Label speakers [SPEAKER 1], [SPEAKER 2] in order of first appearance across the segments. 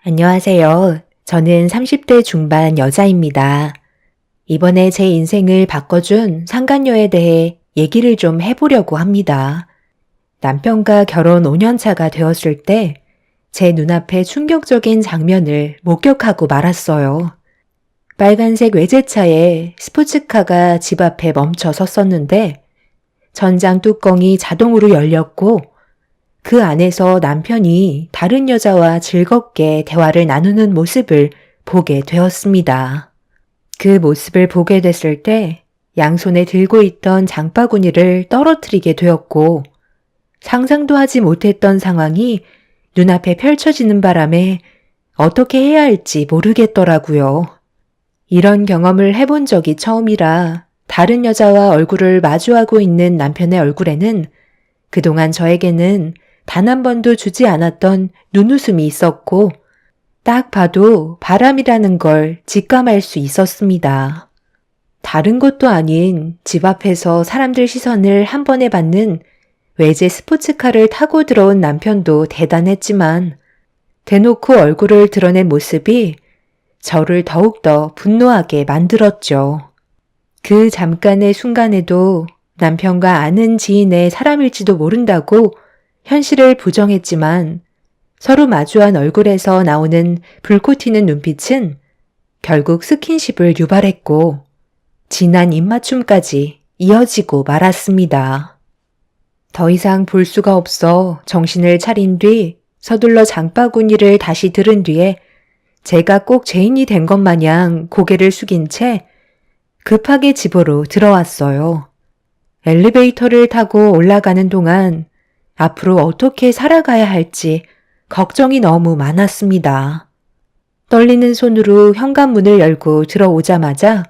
[SPEAKER 1] 안녕하세요. 저는 30대 중반 여자입니다. 이번에 제 인생을 바꿔준 상간녀에 대해 얘기를 좀 해보려고 합니다. 남편과 결혼 5년 차가 되었을 때 제 눈앞에 충격적인 장면을 목격하고 말았어요. 빨간색 외제차에 스포츠카가 집 앞에 멈춰 섰었는데 전장 뚜껑이 자동으로 열렸고 그 안에서 남편이 다른 여자와 즐겁게 대화를 나누는 모습을 보게 되었습니다. 그 모습을 보게 됐을 때 양손에 들고 있던 장바구니를 떨어뜨리게 되었고 상상도 하지 못했던 상황이 눈앞에 펼쳐지는 바람에 어떻게 해야 할지 모르겠더라고요. 이런 경험을 해본 적이 처음이라 다른 여자와 얼굴을 마주하고 있는 남편의 얼굴에는 그동안 저에게는 단 한 번도 주지 않았던 눈웃음이 있었고 딱 봐도 바람이라는 걸 직감할 수 있었습니다. 다른 것도 아닌 집 앞에서 사람들 시선을 한 번에 받는 외제 스포츠카를 타고 들어온 남편도 대단했지만 대놓고 얼굴을 드러낸 모습이 저를 더욱더 분노하게 만들었죠. 그 잠깐의 순간에도 남편과 아는 지인의 사람일지도 모른다고 현실을 부정했지만 서로 마주한 얼굴에서 나오는 불꽃 튀는 눈빛은 결국 스킨십을 유발했고 진한 입맞춤까지 이어지고 말았습니다. 더 이상 볼 수가 없어 정신을 차린 뒤 서둘러 장바구니를 다시 들은 뒤에 제가 꼭 죄인이 된 것 마냥 고개를 숙인 채 급하게 집으로 들어왔어요. 엘리베이터를 타고 올라가는 동안 앞으로 어떻게 살아가야 할지 걱정이 너무 많았습니다. 떨리는 손으로 현관문을 열고 들어오자마자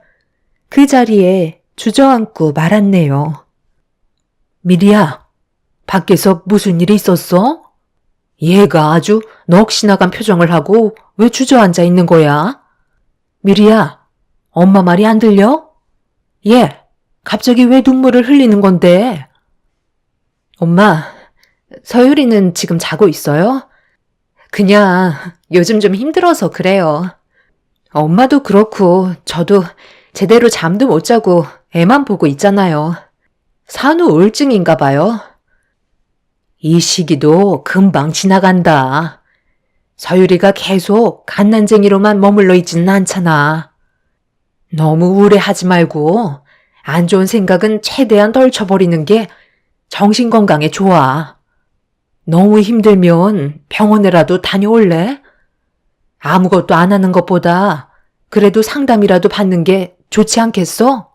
[SPEAKER 1] 그 자리에 주저앉고 말았네요. 미리야, 밖에서 무슨 일이 있었어? 얘가 아주 넋이 나간 표정을 하고 왜 주저앉아 있는 거야? 미리야, 엄마 말이 안 들려? 얘, 갑자기 왜 눈물을 흘리는 건데? 엄마, 서유리는 지금 자고 있어요? 그냥 요즘 좀 힘들어서 그래요. 엄마도 그렇고 저도 제대로 잠도 못 자고 애만 보고 있잖아요. 산후 우울증인가 봐요. 이 시기도 금방 지나간다. 서유리가 계속 갓난쟁이로만 머물러 있지는 않잖아. 너무 우울해하지 말고 안 좋은 생각은 최대한 떨쳐버리는 게 정신건강에 좋아. 너무 힘들면 병원에라도 다녀올래? 아무것도 안 하는 것보다 그래도 상담이라도 받는 게 좋지 않겠어?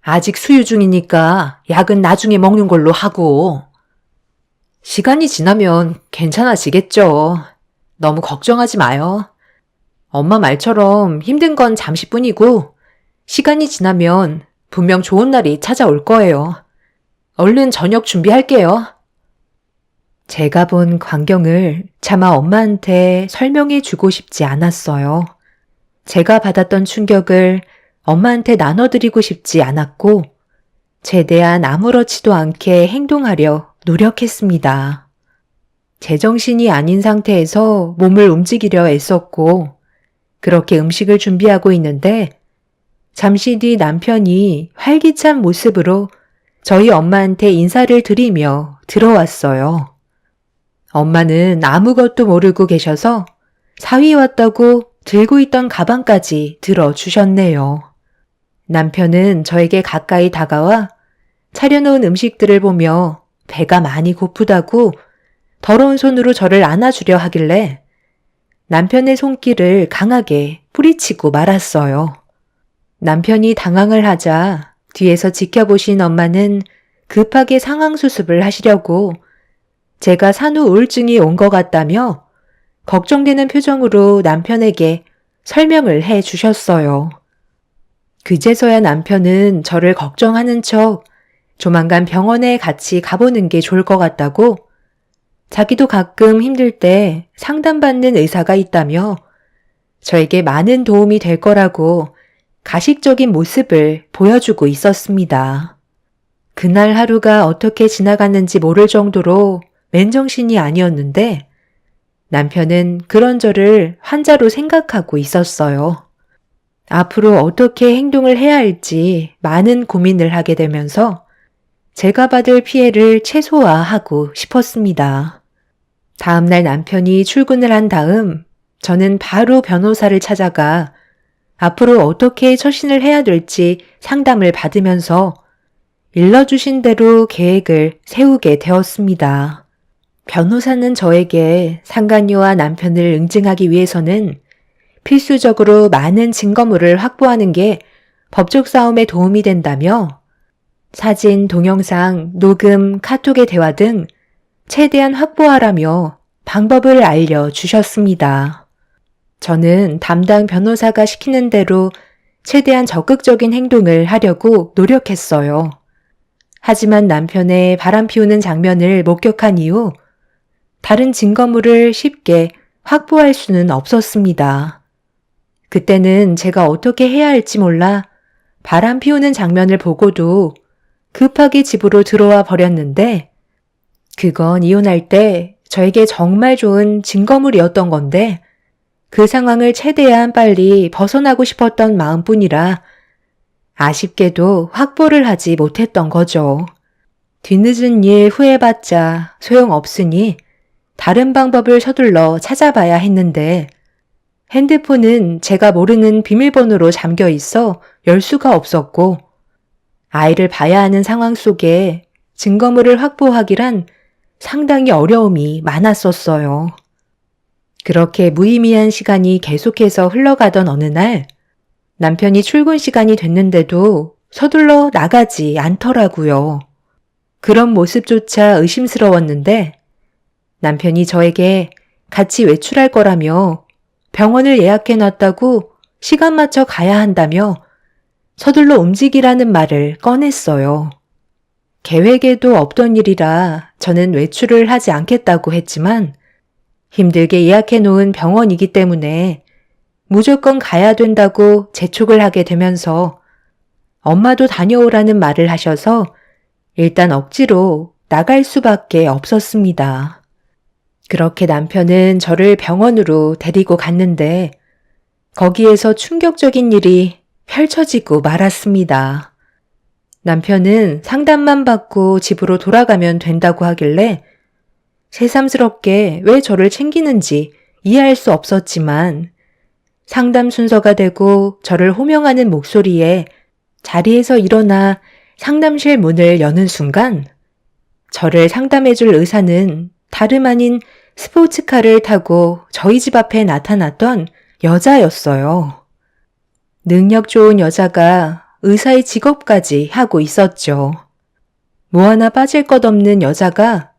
[SPEAKER 1] 아직 수유 중이니까 약은 나중에 먹는 걸로 하고. 시간이 지나면 괜찮아지겠죠. 너무 걱정하지 마요. 엄마 말처럼 힘든 건 잠시뿐이고 시간이 지나면 분명 좋은 날이 찾아올 거예요. 얼른 저녁 준비할게요. 제가 본 광경을 차마 엄마한테 설명해 주고 싶지 않았어요. 제가 받았던 충격을 엄마한테 나눠드리고 싶지 않았고 최대한 아무렇지도 않게 행동하려 노력했습니다. 제정신이 아닌 상태에서 몸을 움직이려 애썼고 그렇게 음식을 준비하고 있는데 잠시 뒤 남편이 활기찬 모습으로 저희 엄마한테 인사를 드리며 들어왔어요. 엄마는 아무것도 모르고 계셔서 사위 왔다고 들고 있던 가방까지 들어주셨네요. 남편은 저에게 가까이 다가와 차려놓은 음식들을 보며 배가 많이 고프다고 더러운 손으로 저를 안아주려 하길래 남편의 손길을 강하게 뿌리치고 말았어요. 남편이 당황을 하자 뒤에서 지켜보신 엄마는 급하게 상황 수습을 하시려고 제가 산후 우울증이 온 것 같다며 걱정되는 표정으로 남편에게 설명을 해 주셨어요. 그제서야 남편은 저를 걱정하는 척 조만간 병원에 같이 가보는 게 좋을 것 같다고 자기도 가끔 힘들 때 상담받는 의사가 있다며 저에게 많은 도움이 될 거라고 가식적인 모습을 보여주고 있었습니다. 그날 하루가 어떻게 지나갔는지 모를 정도로 맨정신이 아니었는데 남편은 그런 저를 환자로 생각하고 있었어요. 앞으로 어떻게 행동을 해야 할지 많은 고민을 하게 되면서 제가 받을 피해를 최소화하고 싶었습니다. 다음날 남편이 출근을 한 다음 저는 바로 변호사를 찾아가 앞으로 어떻게 처신을 해야 될지 상담을 받으면서 일러주신 대로 계획을 세우게 되었습니다. 변호사는 저에게 상간녀와 남편을 응징하기 위해서는 필수적으로 많은 증거물을 확보하는 게 법적 싸움에 도움이 된다며 사진, 동영상, 녹음, 카톡의 대화 등 최대한 확보하라며 방법을 알려주셨습니다. 저는 담당 변호사가 시키는 대로 최대한 적극적인 행동을 하려고 노력했어요. 하지만 남편의 바람 피우는 장면을 목격한 이후 다른 증거물을 쉽게 확보할 수는 없었습니다. 그때는 제가 어떻게 해야 할지 몰라 바람 피우는 장면을 보고도 급하게 집으로 들어와 버렸는데 그건 이혼할 때 저에게 정말 좋은 증거물이었던 건데 그 상황을 최대한 빨리 벗어나고 싶었던 마음뿐이라 아쉽게도 확보를 하지 못했던 거죠. 뒤늦은 일 후회봤자 소용없으니 다른 방법을 서둘러 찾아봐야 했는데 핸드폰은 제가 모르는 비밀번호로 잠겨 있어 열 수가 없었고 아이를 봐야 하는 상황 속에 증거물을 확보하기란 상당히 어려움이 많았었어요. 그렇게 무의미한 시간이 계속해서 흘러가던 어느 날 남편이 출근 시간이 됐는데도 서둘러 나가지 않더라고요. 그런 모습조차 의심스러웠는데 남편이 저에게 같이 외출할 거라며 병원을 예약해놨다고 시간 맞춰 가야 한다며 서둘러 움직이라는 말을 꺼냈어요. 계획에도 없던 일이라 저는 외출을 하지 않겠다고 했지만 힘들게 예약해놓은 병원이기 때문에 무조건 가야 된다고 재촉을 하게 되면서 엄마도 다녀오라는 말을 하셔서 일단 억지로 나갈 수밖에 없었습니다. 그렇게 남편은 저를 병원으로 데리고 갔는데 거기에서 충격적인 일이 펼쳐지고 말았습니다. 남편은 상담만 받고 집으로 돌아가면 된다고 하길래 새삼스럽게 왜 저를 챙기는지 이해할 수 없었지만 상담 순서가 되고 저를 호명하는 목소리에 자리에서 일어나 상담실 문을 여는 순간 저를 상담해줄 의사는 다름 아닌 스포츠카를 타고 저희 집 앞에 나타났던 여자였어요. 능력 좋은 여자가 의사의 직업까지 하고 있었죠. 뭐 하나 빠질 것 없는 여자가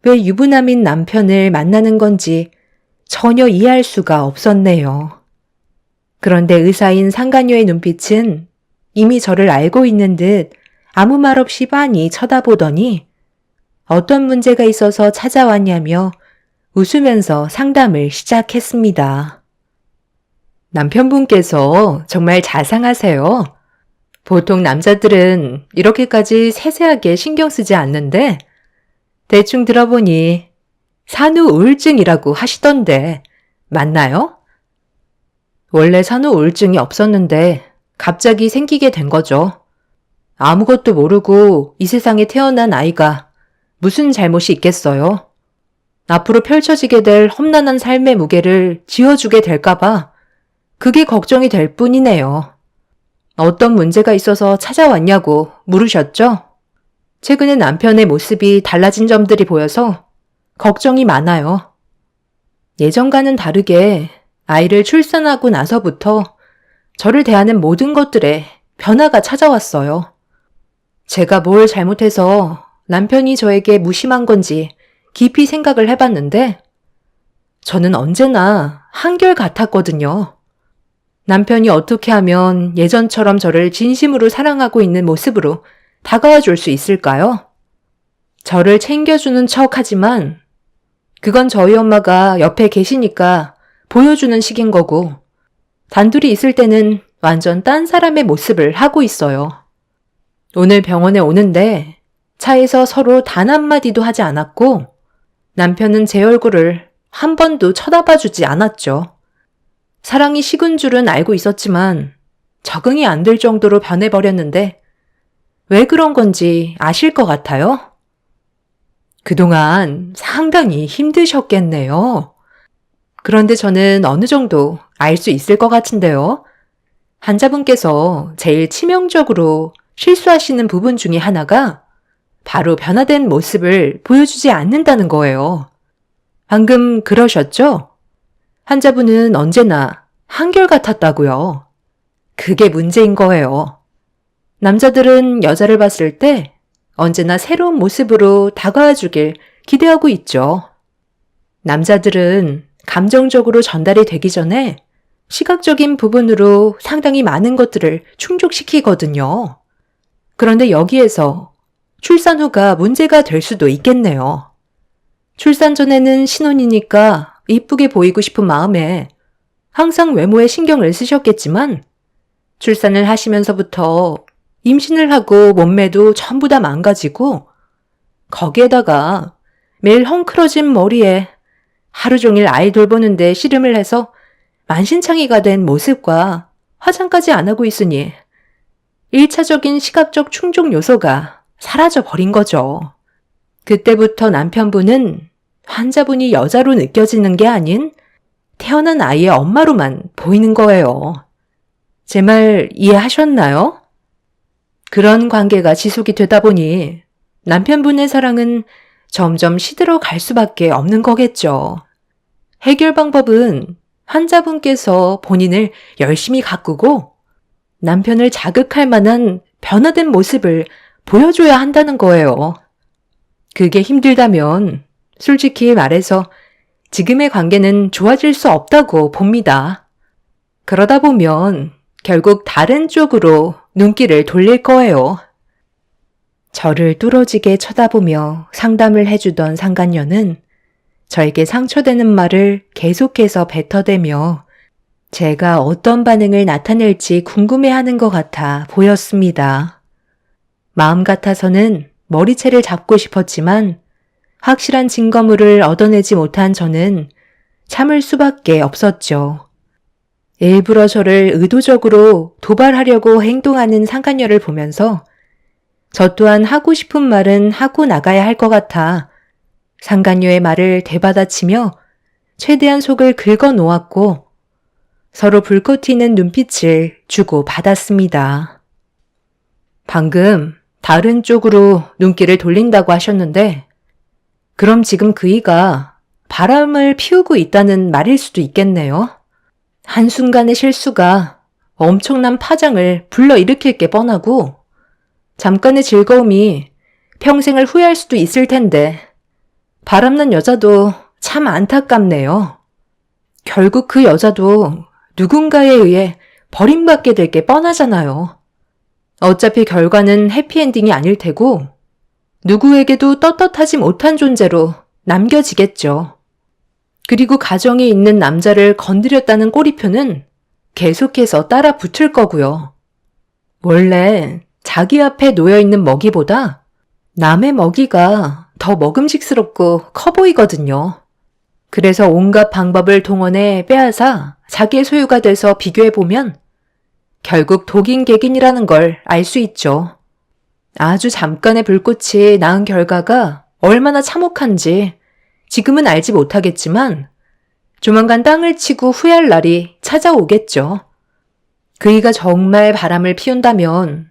[SPEAKER 1] 왜 유부남인 남편을 만나는 건지 전혀 이해할 수가 없었네요. 그런데 의사인 상간녀의 눈빛은 이미 저를 알고 있는 듯 아무 말 없이 빤히 쳐다보더니 어떤 문제가 있어서 찾아왔냐며 웃으면서 상담을 시작했습니다. 남편분께서 정말 자상하세요. 보통 남자들은 이렇게까지 세세하게 신경 쓰지 않는데 대충 들어보니 산후 우울증이라고 하시던데 맞나요? 원래 산후 우울증이 없었는데 갑자기 생기게 된 거죠. 아무것도 모르고 이 세상에 태어난 아이가 무슨 잘못이 있겠어요? 앞으로 펼쳐지게 될 험난한 삶의 무게를 지어주게 될까봐 그게 걱정이 될 뿐이네요. 어떤 문제가 있어서 찾아왔냐고 물으셨죠? 최근에 남편의 모습이 달라진 점들이 보여서 걱정이 많아요. 예전과는 다르게 아이를 출산하고 나서부터 저를 대하는 모든 것들에 변화가 찾아왔어요. 제가 뭘 잘못해서 남편이 저에게 무심한 건지 깊이 생각을 해봤는데 저는 언제나 한결같았거든요. 남편이 어떻게 하면 예전처럼 저를 진심으로 사랑하고 있는 모습으로 다가와 줄 수 있을까요? 저를 챙겨주는 척 하지만 그건 저희 엄마가 옆에 계시니까 보여주는 식인 거고 단둘이 있을 때는 완전 딴 사람의 모습을 하고 있어요. 오늘 병원에 오는데 차에서 서로 단 한마디도 하지 않았고 남편은 제 얼굴을 한 번도 쳐다봐 주지 않았죠. 사랑이 식은 줄은 알고 있었지만 적응이 안 될 정도로 변해버렸는데 왜 그런 건지 아실 것 같아요? 그동안 상당히 힘드셨겠네요. 그런데 저는 어느 정도 알 수 있을 것 같은데요. 환자분께서 제일 치명적으로 실수하시는 부분 중에 하나가 바로 변화된 모습을 보여주지 않는다는 거예요. 방금 그러셨죠? 환자분은 언제나 한결같았다고요. 그게 문제인 거예요. 남자들은 여자를 봤을 때 언제나 새로운 모습으로 다가와 주길 기대하고 있죠. 남자들은 감정적으로 전달이 되기 전에 시각적인 부분으로 상당히 많은 것들을 충족시키거든요. 그런데 여기에서 출산 후가 문제가 될 수도 있겠네요. 출산 전에는 신혼이니까 이쁘게 보이고 싶은 마음에 항상 외모에 신경을 쓰셨겠지만 출산을 하시면서부터 임신을 하고 몸매도 전부 다 망가지고 거기에다가 매일 헝클어진 머리에 하루 종일 아이 돌보는데 씨름을 해서 만신창이가 된 모습과 화장까지 안 하고 있으니 1차적인 시각적 충족 요소가 사라져 버린 거죠. 그때부터 남편분은 환자분이 여자로 느껴지는 게 아닌 태어난 아이의 엄마로만 보이는 거예요. 제 말 이해하셨나요? 그런 관계가 지속이 되다 보니 남편분의 사랑은 점점 시들어 갈 수밖에 없는 거겠죠. 해결 방법은 환자분께서 본인을 열심히 가꾸고 남편을 자극할 만한 변화된 모습을 보여줘야 한다는 거예요. 그게 힘들다면 솔직히 말해서 지금의 관계는 좋아질 수 없다고 봅니다. 그러다 보면 결국 다른 쪽으로 눈길을 돌릴 거예요. 저를 뚫어지게 쳐다보며 상담을 해주던 상간녀는 저에게 상처되는 말을 계속해서 뱉어대며 제가 어떤 반응을 나타낼지 궁금해하는 것 같아 보였습니다. 마음 같아서는 머리채를 잡고 싶었지만 확실한 증거물을 얻어내지 못한 저는 참을 수밖에 없었죠. 일부러 저를 의도적으로 도발하려고 행동하는 상간녀를 보면서 저 또한 하고 싶은 말은 하고 나가야 할 것 같아 상간녀의 말을 되받아치며 최대한 속을 긁어 놓았고 서로 불꽃 튀는 눈빛을 주고 받았습니다. 방금 다른 쪽으로 눈길을 돌린다고 하셨는데 그럼 지금 그이가 바람을 피우고 있다는 말일 수도 있겠네요. 한순간의 실수가 엄청난 파장을 불러일으킬 게 뻔하고 잠깐의 즐거움이 평생을 후회할 수도 있을 텐데 바람난 여자도 참 안타깝네요. 결국 그 여자도 누군가에 의해 버림받게 될 게 뻔하잖아요. 어차피 결과는 해피엔딩이 아닐 테고 누구에게도 떳떳하지 못한 존재로 남겨지겠죠. 그리고 가정에 있는 남자를 건드렸다는 꼬리표는 계속해서 따라 붙을 거고요. 원래 자기 앞에 놓여있는 먹이보다 남의 먹이가 더 먹음직스럽고 커 보이거든요. 그래서 온갖 방법을 동원해 빼앗아 자기의 소유가 돼서 비교해보면 결국 독인객인이라는 걸 알 수 있죠. 아주 잠깐의 불꽃이 낳은 결과가 얼마나 참혹한지 지금은 알지 못하겠지만 조만간 땅을 치고 후회할 날이 찾아오겠죠. 그이가 정말 바람을 피운다면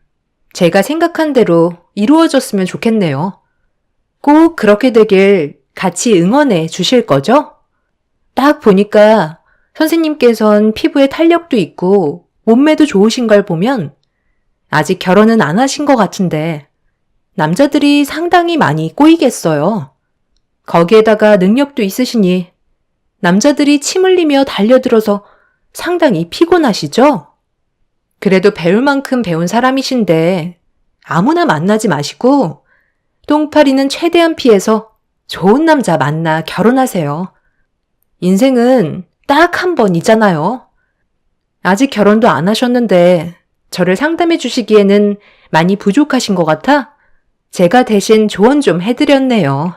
[SPEAKER 1] 제가 생각한 대로 이루어졌으면 좋겠네요. 꼭 그렇게 되길 같이 응원해 주실 거죠? 딱 보니까 선생님께선 피부에 탄력도 있고 몸매도 좋으신 걸 보면 아직 결혼은 안 하신 것 같은데 남자들이 상당히 많이 꼬이겠어요. 거기에다가 능력도 있으시니 남자들이 침 흘리며 달려들어서 상당히 피곤하시죠? 그래도 배울 만큼 배운 사람이신데 아무나 만나지 마시고 똥파리는 최대한 피해서 좋은 남자 만나 결혼하세요. 인생은 딱 한 번이잖아요. 아직 결혼도 안 하셨는데 저를 상담해 주시기에는 많이 부족하신 것 같아 제가 대신 조언 좀 해드렸네요.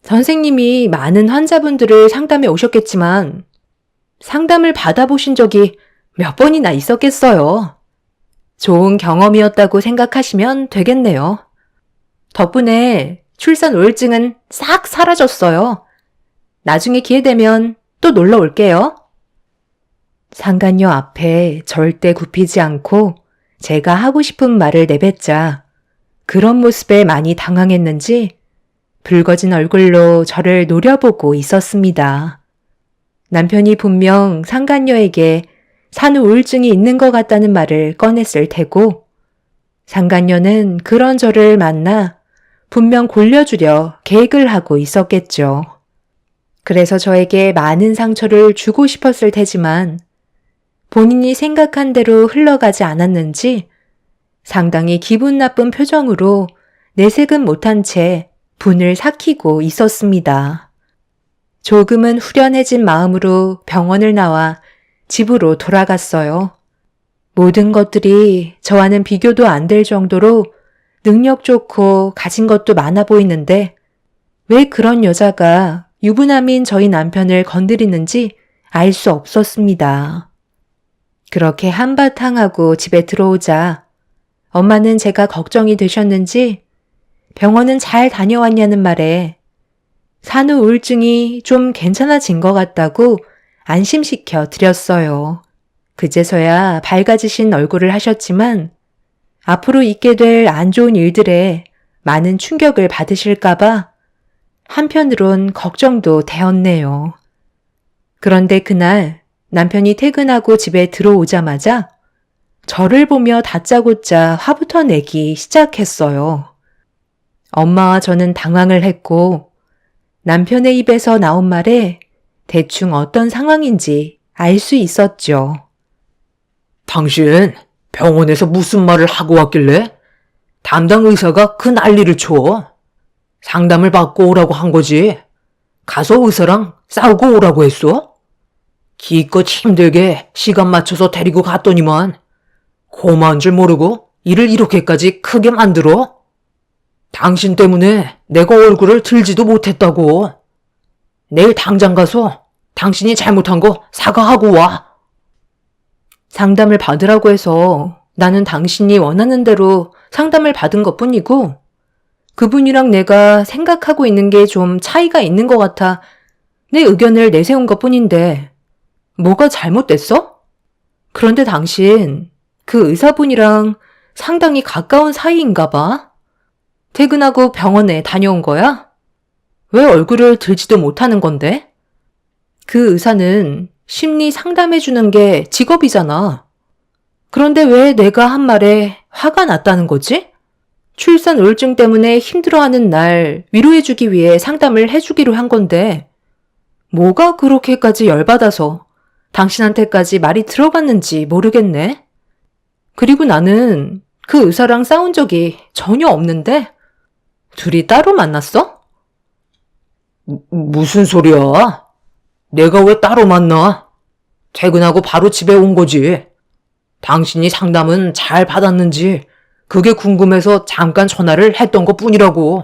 [SPEAKER 1] 선생님이 많은 환자분들을 상담해 오셨겠지만 상담을 받아보신 적이 몇 번이나 있었겠어요. 좋은 경험이었다고 생각하시면 되겠네요. 덕분에 출산 우울증은 싹 사라졌어요. 나중에 기회 되면 또 놀러 올게요. 상간녀 앞에 절대 굽히지 않고 제가 하고 싶은 말을 내뱉자 그런 모습에 많이 당황했는지 붉어진 얼굴로 저를 노려보고 있었습니다. 남편이 분명 상간녀에게 산후 우울증이 있는 것 같다는 말을 꺼냈을 테고 상간녀는 그런 저를 만나 분명 골려주려 계획을 하고 있었겠죠. 그래서 저에게 많은 상처를 주고 싶었을 테지만 본인이 생각한 대로 흘러가지 않았는지 상당히 기분 나쁜 표정으로 내색은 못한 채 분을 삭히고 있었습니다. 조금은 후련해진 마음으로 병원을 나와 집으로 돌아갔어요. 모든 것들이 저와는 비교도 안 될 정도로 능력 좋고 가진 것도 많아 보이는데 왜 그런 여자가 유부남인 저희 남편을 건드리는지 알 수 없었습니다. 그렇게 한바탕 하고 집에 들어오자 엄마는 제가 걱정이 되셨는지 병원은 잘 다녀왔냐는 말에 산후 우울증이 좀 괜찮아진 것 같다고 안심시켜 드렸어요. 그제서야 밝아지신 얼굴을 하셨지만 앞으로 있게 될 안 좋은 일들에 많은 충격을 받으실까봐 한편으론 걱정도 되었네요. 그런데 그날 남편이 퇴근하고 집에 들어오자마자 저를 보며 다짜고짜 화부터 내기 시작했어요. 엄마와 저는 당황을 했고 남편의 입에서 나온 말에 대충 어떤 상황인지 알 수 있었죠.
[SPEAKER 2] 당신 병원에서 무슨 말을 하고 왔길래 담당 의사가 그 난리를 쳐? 상담을 받고 오라고 한 거지. 가서 의사랑 싸우고 오라고 했어? 기껏 힘들게 시간 맞춰서 데리고 갔더니만 고마운 줄 모르고 일을 이렇게까지 크게 만들어? 당신 때문에 내가 얼굴을 들지도 못했다고. 내일 당장 가서 당신이 잘못한 거 사과하고 와.
[SPEAKER 1] 상담을 받으라고 해서 나는 당신이 원하는 대로 상담을 받은 것뿐이고 그분이랑 내가 생각하고 있는 게 좀 차이가 있는 것 같아 내 의견을 내세운 것뿐인데 뭐가 잘못됐어? 그런데 당신 그 의사분이랑 상당히 가까운 사이인가 봐. 퇴근하고 병원에 다녀온 거야? 왜 얼굴을 들지도 못하는 건데? 그 의사는 심리 상담해주는 게 직업이잖아. 그런데 왜 내가 한 말에 화가 났다는 거지? 출산 우울증 때문에 힘들어하는 날 위로해주기 위해 상담을 해주기로 한 건데 뭐가 그렇게까지 열받아서 당신한테까지 말이 들어갔는지 모르겠네. 그리고 나는 그 의사랑 싸운 적이 전혀 없는데 둘이 따로 만났어?
[SPEAKER 2] 무슨 소리야? 내가 왜 따로 만나? 퇴근하고 바로 집에 온 거지. 당신이 상담은 잘 받았는지 그게 궁금해서 잠깐 전화를 했던 것 뿐이라고.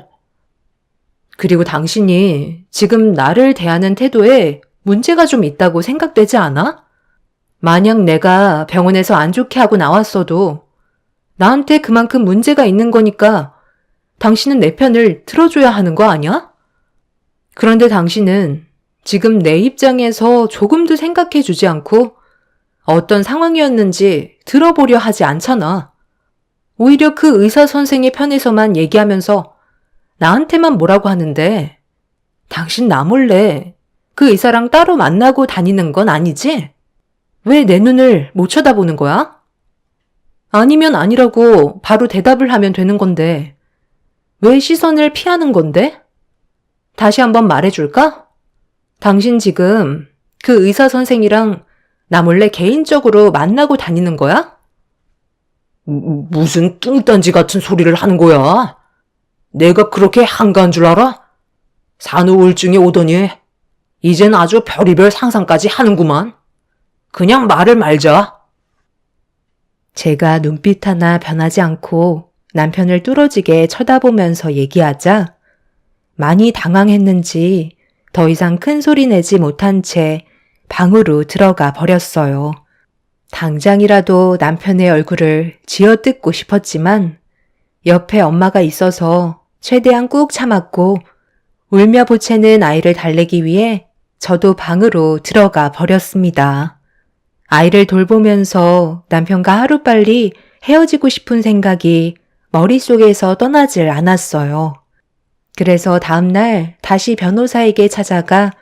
[SPEAKER 1] 그리고 당신이 지금 나를 대하는 태도에 문제가 좀 있다고 생각되지 않아? 만약 내가 병원에서 안 좋게 하고 나왔어도 나한테 그만큼 문제가 있는 거니까 당신은 내 편을 들어줘야 하는 거 아니야? 그런데 당신은 지금 내 입장에서 조금도 생각해 주지 않고 어떤 상황이었는지 들어보려 하지 않잖아. 오히려 그 의사 선생의 편에서만 얘기하면서 나한테만 뭐라고 하는데 당신 나 몰래 그 의사랑 따로 만나고 다니는 건 아니지? 왜 내 눈을 못 쳐다보는 거야? 아니면 아니라고 바로 대답을 하면 되는 건데 왜 시선을 피하는 건데? 다시 한번 말해줄까? 당신 지금 그 의사 선생이랑 나 몰래 개인적으로 만나고 다니는 거야?
[SPEAKER 2] 무슨 뚱딴지 같은 소리를 하는 거야? 내가 그렇게 한가한 줄 알아? 산후 우울증이 오더니 이젠 아주 별의별 상상까지 하는구만. 그냥 말을 말자.
[SPEAKER 1] 제가 눈빛 하나 변하지 않고 남편을 뚫어지게 쳐다보면서 얘기하자 많이 당황했는지 더 이상 큰 소리 내지 못한 채 방으로 들어가 버렸어요. 당장이라도 남편의 얼굴을 쥐어뜯고 싶었지만 옆에 엄마가 있어서 최대한 꾹 참았고 울며 보채는 아이를 달래기 위해 저도 방으로 들어가 버렸습니다. 아이를 돌보면서 남편과 하루빨리 헤어지고 싶은 생각이 머릿속에서 떠나질 않았어요. 그래서 다음날 다시 변호사에게 찾아가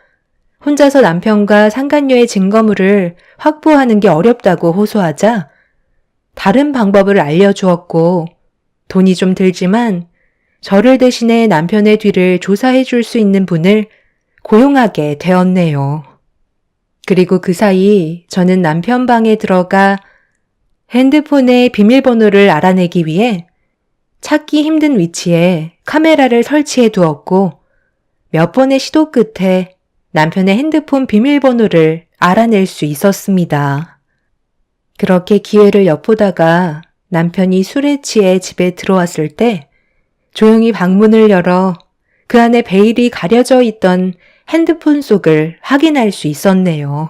[SPEAKER 1] 혼자서 남편과 상간녀의 증거물을 확보하는 게 어렵다고 호소하자 다른 방법을 알려주었고 돈이 좀 들지만 저를 대신해 남편의 뒤를 조사해 줄 수 있는 분을 고용하게 되었네요. 그리고 그 사이 저는 남편 방에 들어가 핸드폰의 비밀번호를 알아내기 위해 찾기 힘든 위치에 카메라를 설치해 두었고 몇 번의 시도 끝에 남편의 핸드폰 비밀번호를 알아낼 수 있었습니다. 그렇게 기회를 엿보다가 남편이 술에 취해 집에 들어왔을 때 조용히 방문을 열어 그 안에 베일이 가려져 있던 핸드폰 속을 확인할 수 있었네요.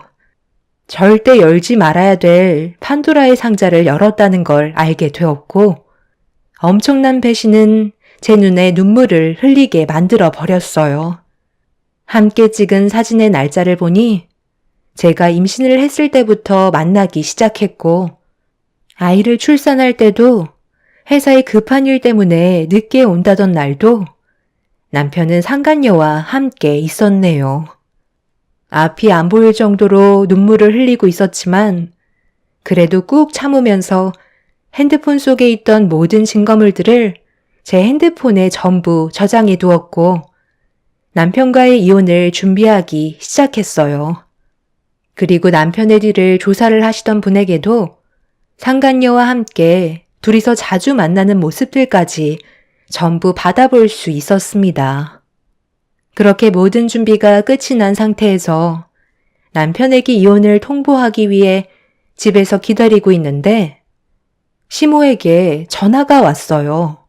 [SPEAKER 1] 절대 열지 말아야 될 판도라의 상자를 열었다는 걸 알게 되었고 엄청난 배신은 제 눈에 눈물을 흘리게 만들어 버렸어요. 함께 찍은 사진의 날짜를 보니 제가 임신을 했을 때부터 만나기 시작했고 아이를 출산할 때도 회사에 급한 일 때문에 늦게 온다던 날도 남편은 상간녀와 함께 있었네요. 앞이 안 보일 정도로 눈물을 흘리고 있었지만 그래도 꾹 참으면서 핸드폰 속에 있던 모든 증거물들을 제 핸드폰에 전부 저장해 두었고 남편과의 이혼을 준비하기 시작했어요. 그리고 남편의 뒤를 조사를 하시던 분에게도 상간녀와 함께 둘이서 자주 만나는 모습들까지 전부 받아볼 수 있었습니다. 그렇게 모든 준비가 끝이 난 상태에서 남편에게 이혼을 통보하기 위해 집에서 기다리고 있는데 시모에게 전화가 왔어요.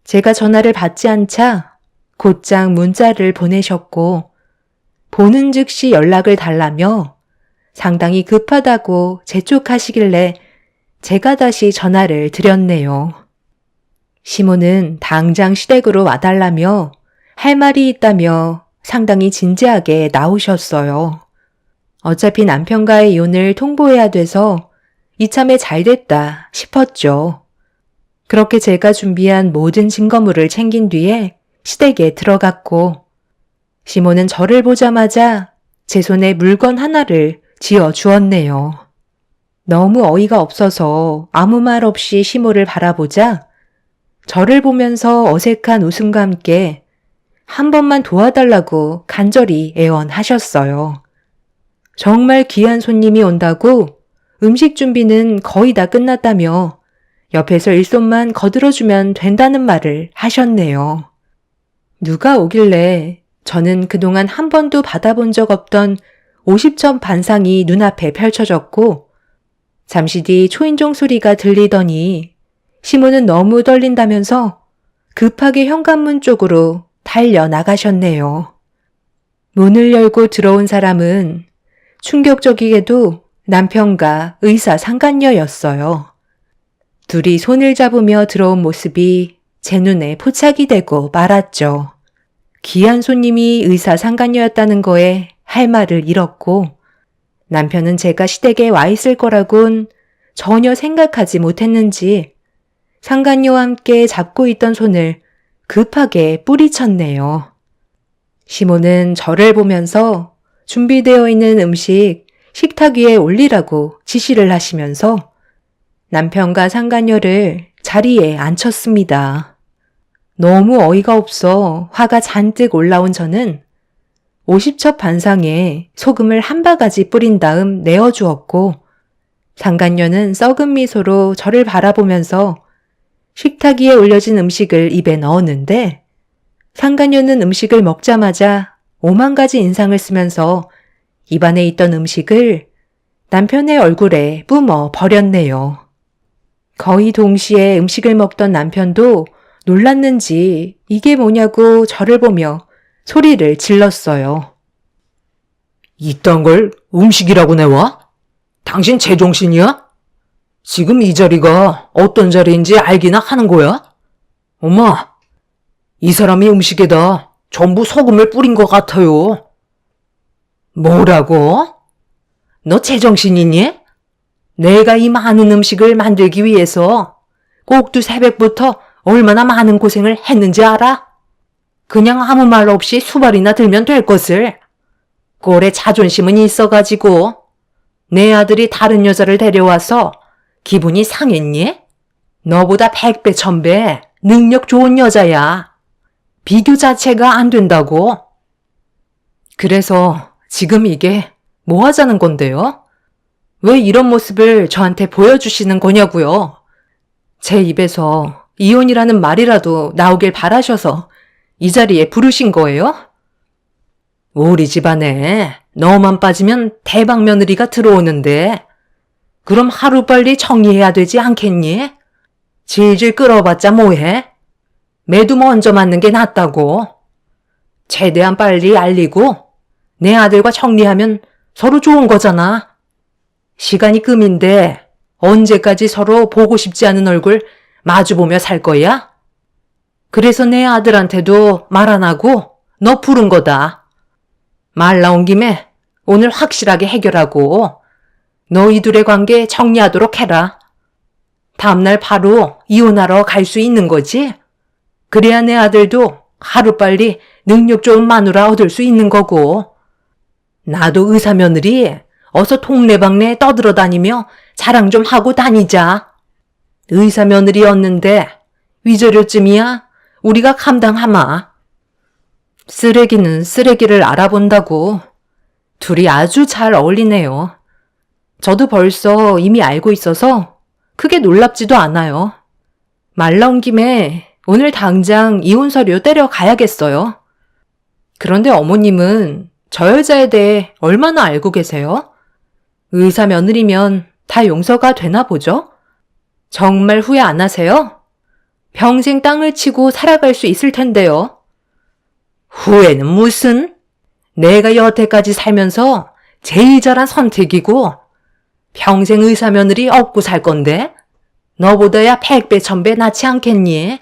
[SPEAKER 1] 제가 전화를 받지 않자 곧장 문자를 보내셨고 보는 즉시 연락을 달라며 상당히 급하다고 재촉하시길래 제가 다시 전화를 드렸네요. 시모는 당장 시댁으로 와달라며 할 말이 있다며 상당히 진지하게 나오셨어요. 어차피 남편과의 이혼을 통보해야 돼서 이참에 잘 됐다 싶었죠. 그렇게 제가 준비한 모든 증거물을 챙긴 뒤에 시댁에 들어갔고 시모는 저를 보자마자 제 손에 물건 하나를 쥐어 주었네요. 너무 어이가 없어서 아무 말 없이 시모를 바라보자 저를 보면서 어색한 웃음과 함께 한 번만 도와달라고 간절히 애원하셨어요. 정말 귀한 손님이 온다고 음식 준비는 거의 다 끝났다며 옆에서 일손만 거들어주면 된다는 말을 하셨네요. 누가 오길래 저는 그동안 한 번도 받아본 적 없던 50점 반상이 눈앞에 펼쳐졌고 잠시 뒤 초인종 소리가 들리더니 시모는 너무 떨린다면서 급하게 현관문 쪽으로 달려나가셨네요. 문을 열고 들어온 사람은 충격적이게도 남편과 의사 상간녀였어요. 둘이 손을 잡으며 들어온 모습이 제 눈에 포착이 되고 말았죠. 귀한 손님이 의사 상간녀였다는 거에 할 말을 잃었고 남편은 제가 시댁에 와 있을 거라곤 전혀 생각하지 못했는지 상간녀와 함께 잡고 있던 손을 급하게 뿌리쳤네요. 시모는 저를 보면서 준비되어 있는 음식 식탁 위에 올리라고 지시를 하시면서 남편과 상간녀를 자리에 앉혔습니다. 너무 어이가 없어 화가 잔뜩 올라온 저는 50첩 반상에 소금을 한 바가지 뿌린 다음 내어주었고 상간녀는 썩은 미소로 저를 바라보면서 식탁 위에 올려진 음식을 입에 넣었는데 상간녀는 음식을 먹자마자 5만 가지 인상을 쓰면서 입안에 있던 음식을 남편의 얼굴에 뿜어 버렸네요. 거의 동시에 음식을 먹던 남편도 놀랐는지 이게 뭐냐고 저를 보며 소리를 질렀어요.
[SPEAKER 2] 이딴 걸 음식이라고 내와? 당신 제정신이야? 지금 이 자리가 어떤 자리인지 알기나 하는 거야? 엄마, 이 사람이 음식에다 전부 소금을 뿌린 것 같아요. 뭐라고? 너 제정신이니? 내가 이 많은 음식을 만들기 위해서 꼭두 새벽부터 얼마나 많은 고생을 했는지 알아? 그냥 아무 말 없이 수발이나 들면 될 것을. 꼴에 자존심은 있어가지고 내 아들이 다른 여자를 데려와서 기분이 상했니? 너보다 100배, 1000배 능력 좋은 여자야. 비교 자체가 안 된다고.
[SPEAKER 1] 그래서 지금 이게 뭐 하자는 건데요? 왜 이런 모습을 저한테 보여주시는 거냐고요? 제 입에서 이혼이라는 말이라도 나오길 바라셔서 이 자리에 부르신 거예요?
[SPEAKER 2] 우리 집안에 너만 빠지면 대박 며느리가 들어오는데 그럼 하루빨리 정리해야 되지 않겠니? 질질 끌어봤자 뭐해? 매도 먼저 맞는 게 낫다고. 최대한 빨리 알리고 내 아들과 정리하면 서로 좋은 거잖아. 시간이 금인데 언제까지 서로 보고 싶지 않은 얼굴 마주보며 살 거야? 그래서 내 아들한테도 말 안 하고 너 부른 거다. 말 나온 김에 오늘 확실하게 해결하고 너희둘의 관계 정리하도록 해라. 다음날 바로 이혼하러 갈 수 있는 거지? 그래야 내 아들도 하루빨리 능력 좋은 마누라 얻을 수 있는 거고. 나도 의사 며느리 어서 동네방네 떠들어 다니며 자랑 좀 하고 다니자. 의사 며느리였는데 위자료쯤이야 우리가 감당하마.
[SPEAKER 1] 쓰레기는 쓰레기를 알아본다고. 둘이 아주 잘 어울리네요. 저도 벌써 이미 알고 있어서 크게 놀랍지도 않아요. 말 나온 김에 오늘 당장 이혼 서류 떼려 가야겠어요. 그런데 어머님은 저 여자에 대해 얼마나 알고 계세요? 의사 며느리면 다 용서가 되나 보죠? 정말 후회 안 하세요? 평생 땅을 치고 살아갈 수 있을 텐데요.
[SPEAKER 2] 후회는 무슨? 내가 여태까지 살면서 제일 잘한 선택이고 평생 의사 며느리 업고 살 건데 너보다야 100배, 1000배 낫지 않겠니?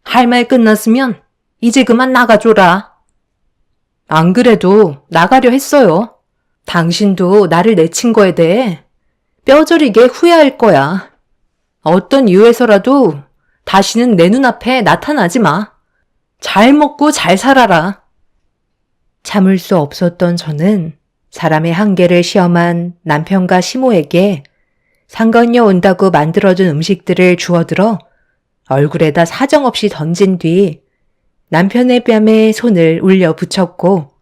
[SPEAKER 2] 할 말 끝났으면 이제 그만 나가줘라.
[SPEAKER 1] 안 그래도 나가려 했어요. 당신도 나를 내친 거에 대해 뼈저리게 후회할 거야. 어떤 이유에서라도 다시는 내 눈앞에 나타나지 마. 잘 먹고 잘 살아라. 참을 수 없었던 저는 사람의 한계를 시험한 남편과 시모에게 상견례 온다고 만들어준 음식들을 주워들어 얼굴에다 사정없이 던진 뒤 남편의 뺨에 손을 울려 붙였고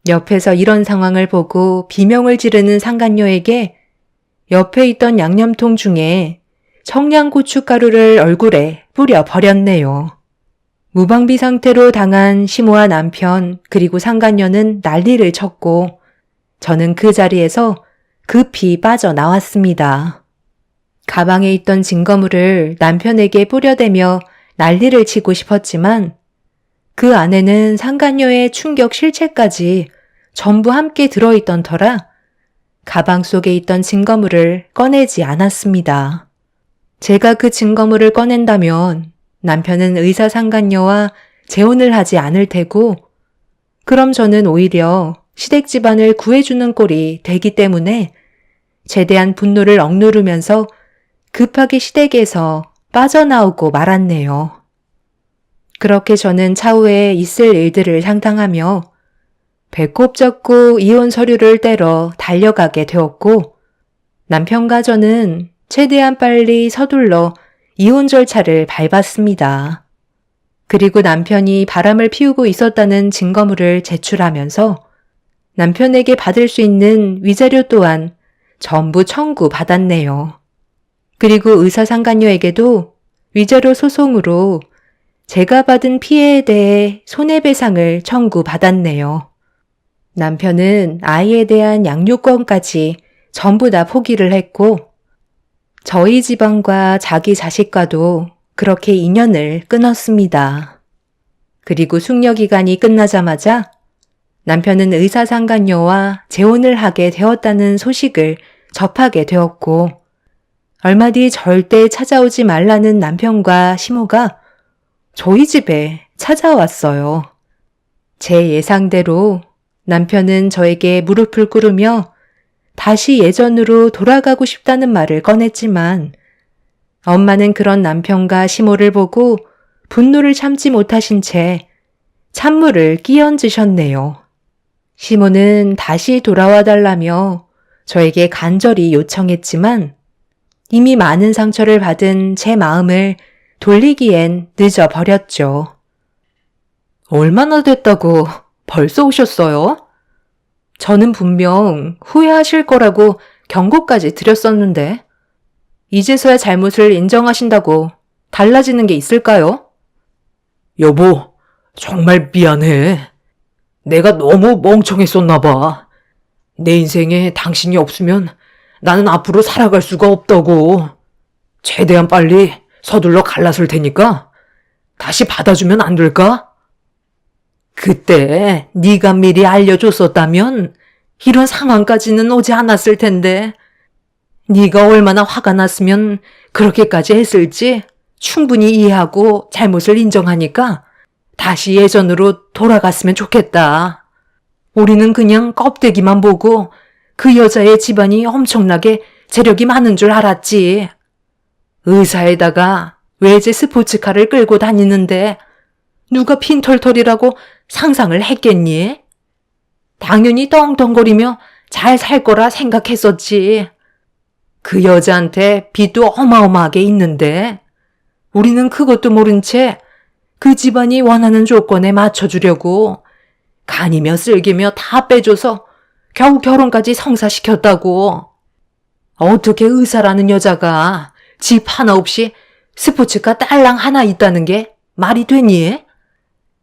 [SPEAKER 1] 옆에서 이런 상황을 보고 비명을 지르는 상간녀에게 옆에 있던 양념통 중에 청양고춧가루를 얼굴에 뿌려 버렸네요. 무방비 상태로 당한 시모와 남편 그리고 상간녀는 난리를 쳤고 저는 그 자리에서 급히 빠져나왔습니다. 가방에 있던 증거물을 남편에게 뿌려대며 난리를 치고 싶었지만 그 안에는 상간녀의 충격 실체까지 전부 함께 들어있던 터라 가방 속에 있던 증거물을 꺼내지 않았습니다. 제가 그 증거물을 꺼낸다면 남편은 의사 상간녀와 재혼을 하지 않을 테고 그럼 저는 오히려 시댁 집안을 구해주는 꼴이 되기 때문에 최대한 분노를 억누르면서 급하게 시댁에서 빠져나오고 말았네요. 그렇게 저는 차후에 있을 일들을 상상하며 배꼽 잡고 이혼 서류를 떼러 달려가게 되었고 남편과 저는 최대한 빨리 서둘러 이혼 절차를 밟았습니다. 그리고 남편이 바람을 피우고 있었다는 증거물을 제출하면서 남편에게 받을 수 있는 위자료 또한 전부 청구받았네요. 그리고 의사 상간녀에게도 위자료 소송으로 제가 받은 피해에 대해 손해배상을 청구받았네요. 남편은 아이에 대한 양육권까지 전부 다 포기를 했고 저희 집안과 자기 자식과도 그렇게 인연을 끊었습니다. 그리고 숙려 기간이 끝나자마자 남편은 의사상간녀와 재혼을 하게 되었다는 소식을 접하게 되었고, 얼마 뒤 절대 찾아오지 말라는 남편과 시모가 저희 집에 찾아왔어요. 제 예상대로 남편은 저에게 무릎을 꿇으며 다시 예전으로 돌아가고 싶다는 말을 꺼냈지만, 엄마는 그런 남편과 시모를 보고 분노를 참지 못하신 채 찬물을 끼얹으셨네요. 시모는 다시 돌아와 달라며 저에게 간절히 요청했지만 이미 많은 상처를 받은 제 마음을 돌리기엔 늦어버렸죠.
[SPEAKER 2] 얼마나 됐다고 벌써 오셨어요?
[SPEAKER 1] 저는 분명 후회하실 거라고 경고까지 드렸었는데, 이제서야 잘못을 인정하신다고 달라지는 게 있을까요?
[SPEAKER 2] 여보, 정말 미안해. 내가 너무 멍청했었나 봐. 내 인생에 당신이 없으면 나는 앞으로 살아갈 수가 없다고. 최대한 빨리 서둘러 갈라설 테니까 다시 받아주면 안 될까? 그때 네가 미리 알려줬었다면 이런 상황까지는 오지 않았을 텐데, 네가 얼마나 화가 났으면 그렇게까지 했을지 충분히 이해하고 잘못을 인정하니까 다시 예전으로 돌아갔으면 좋겠다. 우리는 그냥 껍데기만 보고 그 여자의 집안이 엄청나게 재력이 많은 줄 알았지. 의사에다가 외제 스포츠카를 끌고 다니는데 누가 핀털털이라고 상상을 했겠니? 당연히 떵떵거리며 잘 살 거라 생각했었지. 그 여자한테 빚도 어마어마하게 있는데 우리는 그것도 모른 채 그 집안이 원하는 조건에 맞춰주려고 간이며 쓸개며 다 빼줘서 겨우 결혼까지 성사시켰다고. 어떻게 의사라는 여자가 집 하나 없이 스포츠카 딸랑 하나 있다는 게 말이 되니?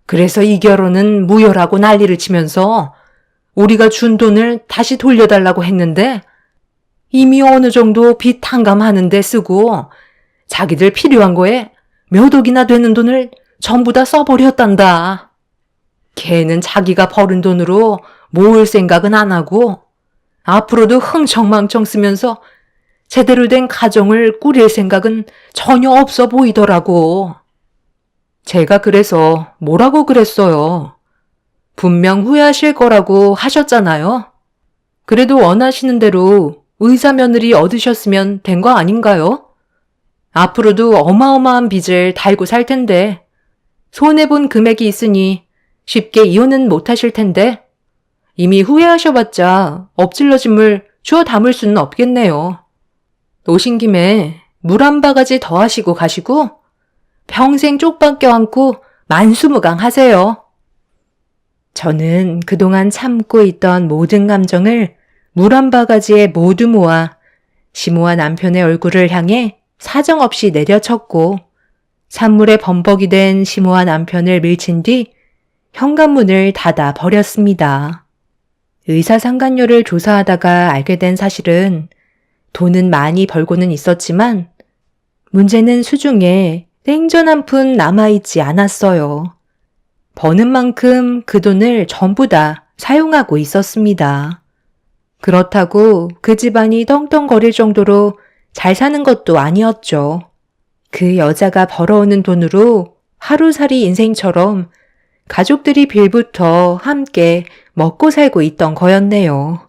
[SPEAKER 2] 그래서 이 결혼은 무효라고 난리를 치면서 우리가 준 돈을 다시 돌려달라고 했는데 이미 어느 정도 빚 탕감하는 데 쓰고 자기들 필요한 거에 몇 억이나 되는 돈을 전부 다 써버렸단다. 걔는 자기가 벌은 돈으로 모을 생각은 안 하고 앞으로도 흥청망청 쓰면서 제대로 된 가정을 꾸릴 생각은 전혀 없어 보이더라고. 제가 그래서 뭐라고 그랬어요. 분명 후회하실 거라고 하셨잖아요. 그래도 원하시는 대로 의사 며느리 얻으셨으면 된 거 아닌가요? 앞으로도 어마어마한 빚을 달고 살 텐데 손해본 금액이 있으니 쉽게 이혼은 못 하실 텐데 이미 후회하셔봤자 엎질러진 물 주워 담을 수는 없겠네요. 오신 김에 물 한 바가지 더 하시고 가시고 평생 쪽박 껴안고 만수무강하세요. 저는 그동안 참고 있던 모든 감정을 물 한 바가지에 모두 모아 시모와 남편의 얼굴을 향해 사정없이 내려쳤고 찬물에 범벅이 된 시모와 남편을 밀친 뒤 현관문을 닫아 버렸습니다. 의사상간녀를 조사하다가 알게 된 사실은 돈은 많이 벌고는 있었지만 문제는 수중에 땡전 한 푼 남아있지 않았어요. 버는 만큼 그 돈을 전부 다 사용하고 있었습니다. 그렇다고 그 집안이 떵떵거릴 정도로 잘 사는 것도 아니었죠. 그 여자가 벌어오는 돈으로 하루살이 인생처럼 가족들이 빌부터 함께 먹고 살고 있던 거였네요.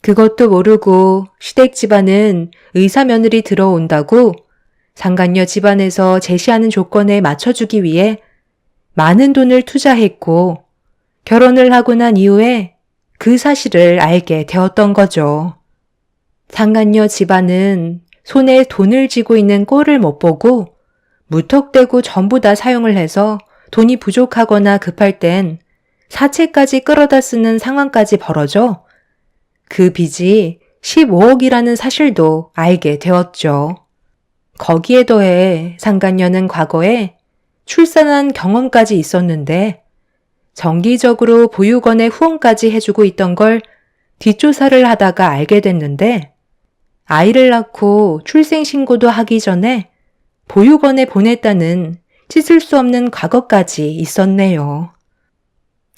[SPEAKER 2] 그것도 모르고 시댁 집안은 의사 며느리 들어온다고 상간녀 집안에서 제시하는 조건에 맞춰주기 위해 많은 돈을 투자했고 결혼을 하고 난 이후에 그 사실을 알게 되었던 거죠. 상간녀 집안은 손에 돈을 쥐고 있는 꼴을 못 보고 무턱대고 전부 다 사용을 해서 돈이 부족하거나 급할 땐 사채까지 끌어다 쓰는 상황까지 벌어져 그 빚이 15억이라는 사실도 알게 되었죠. 거기에 더해 상간녀는 과거에 출산한 경험까지 있었는데 정기적으로 보육원에 후원까지 해주고 있던 걸 뒷조사를 하다가 알게 됐는데 아이를 낳고 출생신고도 하기 전에
[SPEAKER 1] 보육원에 보냈다는 씻을 수 없는 과거까지 있었네요.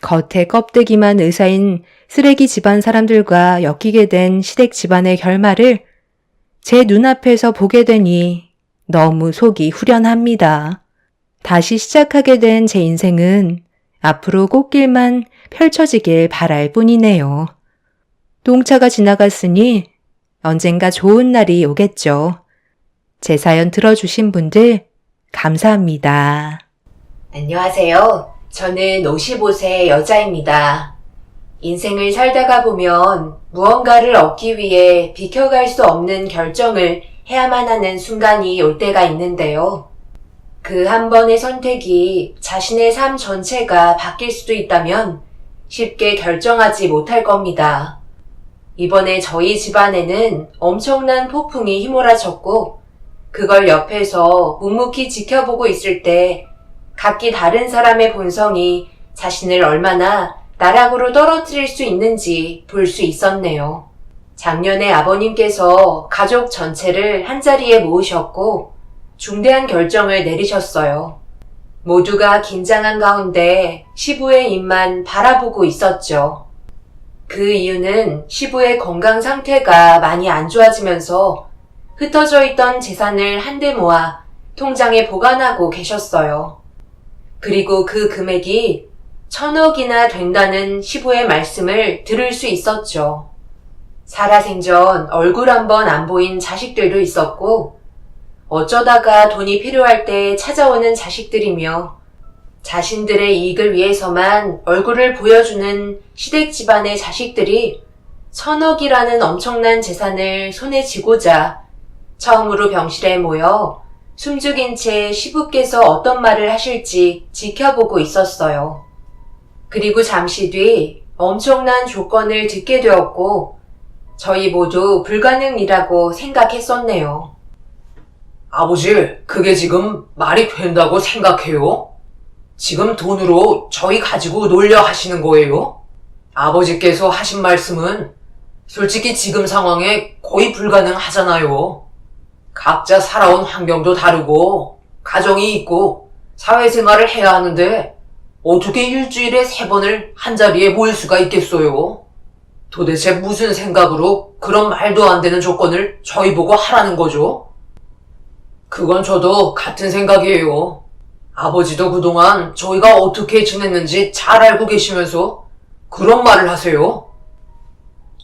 [SPEAKER 1] 겉에 껍데기만 의사인 쓰레기 집안 사람들과 엮이게 된 시댁 집안의 결말을 제 눈앞에서 보게 되니 너무 속이 후련합니다. 다시 시작하게 된 제 인생은 앞으로 꽃길만 펼쳐지길 바랄 뿐이네요. 똥차가 지나갔으니 언젠가 좋은 날이 오겠죠. 제 사연 들어주신 분들 감사합니다. 안녕하세요. 저는 55세 여자입니다. 인생을 살다가 보면 무언가를 얻기 위해 비켜갈 수 없는 결정을 해야만 하는 순간이 올 때가 있는데요. 그 한 번의 선택이 자신의 삶 전체가 바뀔 수도 있다면 쉽게 결정하지 못할 겁니다. 이번에 저희 집안에는 엄청난 폭풍이 휘몰아쳤고 그걸 옆에서 묵묵히 지켜보고 있을 때 각기 다른 사람의 본성이 자신을 얼마나 나락으로 떨어뜨릴 수 있는지 볼 수 있었네요. 작년에 아버님께서 가족 전체를 한자리에 모으셨고 중대한 결정을 내리셨어요. 모두가 긴장한 가운데 시부의 입만 바라보고 있었죠. 그 이유는 시부의 건강 상태가 많이 안 좋아지면서 흩어져 있던 재산을 한데 모아 통장에 보관하고 계셨어요. 그리고 그 금액이 1,000억이나 된다는 시부의 말씀을 들을 수 있었죠. 살아생전 얼굴 한번 안 보인 자식들도 있었고 어쩌다가 돈이 필요할 때 찾아오는 자식들이며 자신들의 이익을 위해서만 얼굴을 보여주는 시댁 집안의 자식들이 1,000억이라는 엄청난 재산을 손에 쥐고자 처음으로 병실에 모여 숨죽인 채 시부께서 어떤 말을 하실지 지켜보고 있었어요. 그리고 잠시 뒤 엄청난 조건을 듣게 되었고 저희 모두 불가능이라고 생각했었네요.
[SPEAKER 2] 아버지, 그게 지금 말이 된다고 생각해요? 지금 돈으로 저희 가지고 놀려 하시는 거예요? 아버지께서 하신 말씀은 솔직히 지금 상황에 거의 불가능하잖아요. 각자 살아온 환경도 다르고 가정이 있고 사회생활을 해야 하는데 어떻게 일주일에 3번을 한자리에 모일 수가 있겠어요? 도대체 무슨 생각으로 그런 말도 안 되는 조건을 저희 보고 하라는 거죠? 그건 저도 같은 생각이에요. 아버지도 그동안 저희가 어떻게 지냈는지 잘 알고 계시면서 그런 말을 하세요.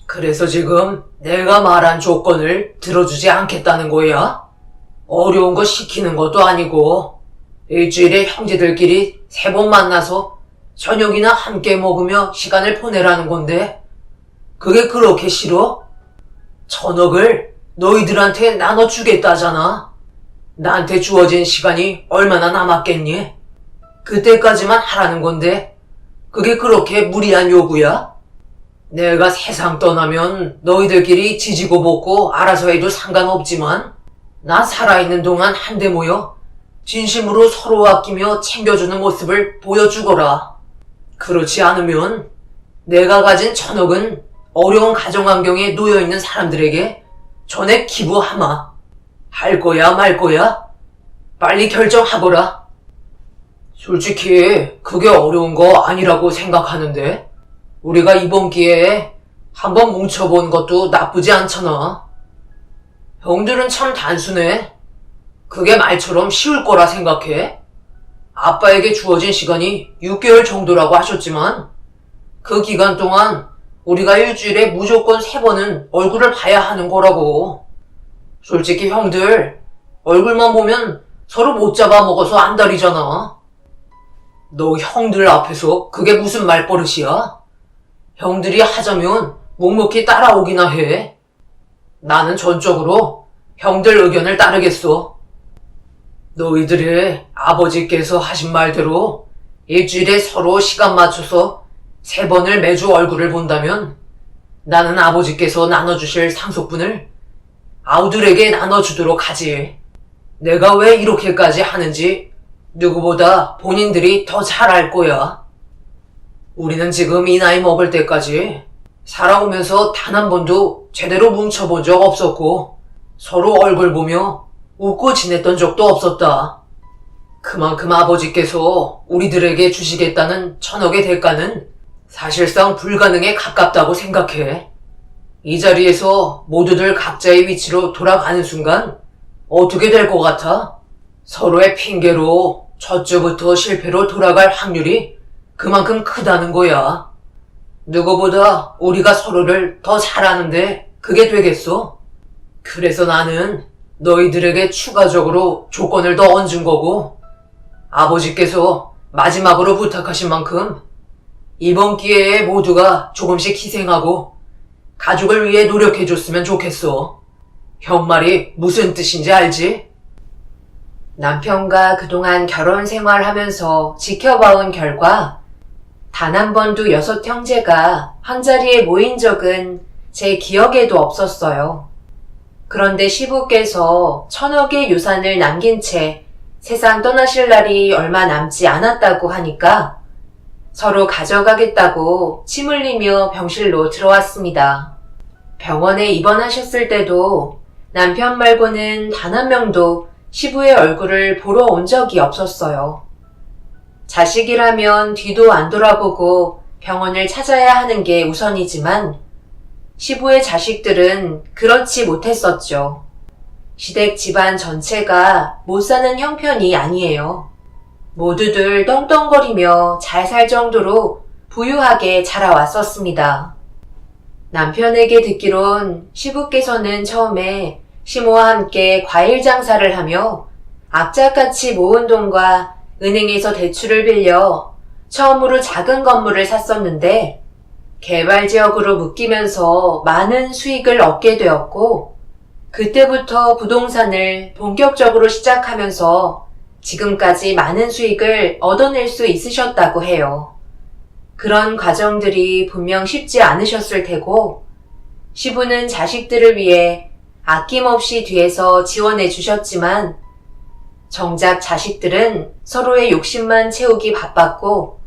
[SPEAKER 2] 그래서 지금 내가 말한 조건을 들어주지 않겠다는 거야? 어려운 거 시키는 것도 아니고 일주일에 형제들끼리 3번 만나서 저녁이나 함께 먹으며 시간을 보내라는 건데 그게 그렇게 싫어? 1,000억을 너희들한테 나눠주겠다잖아. 나한테 주어진 시간이 얼마나 남았겠니? 그때까지만 하라는 건데 그게 그렇게 무리한 요구야? 내가 세상 떠나면 너희들끼리 지지고 볶고 알아서 해도 상관없지만 나 살아있는 동안 한데 모여 진심으로 서로 아끼며 챙겨주는 모습을 보여주거라. 그렇지 않으면 내가 가진 1,000억은 어려운 가정환경에 놓여있는 사람들에게 전액 기부하마. 할 거야 말 거야? 빨리 결정하거라. 솔직히 그게 어려운 거 아니라고 생각하는데 우리가 이번 기회에 한번 뭉쳐본 것도 나쁘지 않잖아. 형들은 참 단순해. 그게 말처럼 쉬울 거라 생각해. 아빠에게 주어진 시간이 6개월 정도라고 하셨지만 그 기간 동안 우리가 일주일에 무조건 3번은 얼굴을 봐야 하는 거라고. 솔직히 형들 얼굴만 보면 서로 못 잡아먹어서 안달이잖아. 너 형들 앞에서 그게 무슨 말버릇이야? 형들이 하자면 묵묵히 따라오기나 해. 나는 전적으로 형들 의견을 따르겠어. 너희들의 아버지께서 하신 말대로 일주일에 서로 시간 맞춰서 3번을 매주 얼굴을 본다면 나는 아버지께서 나눠주실 상속분을 아우들에게 나눠주도록 하지. 내가 왜 이렇게까지 하는지 누구보다 본인들이 더 잘 알 거야. 우리는 지금 이 나이 먹을 때까지 살아오면서 단 한 번도 제대로 뭉쳐본 적 없었고 서로 얼굴 보며 웃고 지냈던 적도 없었다. 그만큼 아버지께서 우리들에게 주시겠다는 천억의 대가는 사실상 불가능에 가깝다고 생각해. 이 자리에서 모두들 각자의 위치로 돌아가는 순간 어떻게 될 것 같아? 서로의 핑계로 저쪽부터 실패로 돌아갈 확률이 그만큼 크다는 거야. 누구보다 우리가 서로를 더 잘 아는데 그게 되겠어? 그래서 나는 너희들에게 추가적으로 조건을 더 얹은 거고, 아버지께서 마지막으로 부탁하신 만큼 이번 기회에 모두가 조금씩 희생하고 가족을 위해 노력해줬으면 좋겠어. 형 말이 무슨 뜻인지 알지?
[SPEAKER 1] 남편과 그동안 결혼 생활하면서 지켜봐온 결과 단 한 번도 6 형제가 한자리에 모인 적은 제 기억에도 없었어요. 그런데 시부께서 1000억의 유산을 남긴 채 세상 떠나실 날이 얼마 남지 않았다고 하니까 서로 가져가겠다고 침 흘리며 병실로 들어왔습니다. 병원에 입원하셨을 때도 남편 말고는 단 한 명도 시부의 얼굴을 보러 온 적이 없었어요. 자식이라면 뒤도 안 돌아보고 병원을 찾아야 하는 게 우선이지만 시부의 자식들은 그렇지 못했었죠. 시댁 집안 전체가 못 사는 형편이 아니에요. 모두들 떵떵거리며 잘 살 정도로 부유하게 자라왔었습니다. 남편에게 듣기론 시부께서는 처음에 시모와 함께 과일 장사를 하며 악착같이 모은 돈과 은행에서 대출을 빌려 처음으로 작은 건물을 샀었는데 개발지역으로 묶이면서 많은 수익을 얻게 되었고, 그때부터 부동산을 본격적으로 시작하면서 지금까지 많은 수익을 얻어낼 수 있으셨다고 해요. 그런 과정들이 분명 쉽지 않으셨을 테고, 시부는 자식들을 위해 아낌없이 뒤에서 지원해 주셨지만 정작 자식들은 서로의 욕심만 채우기 바빴고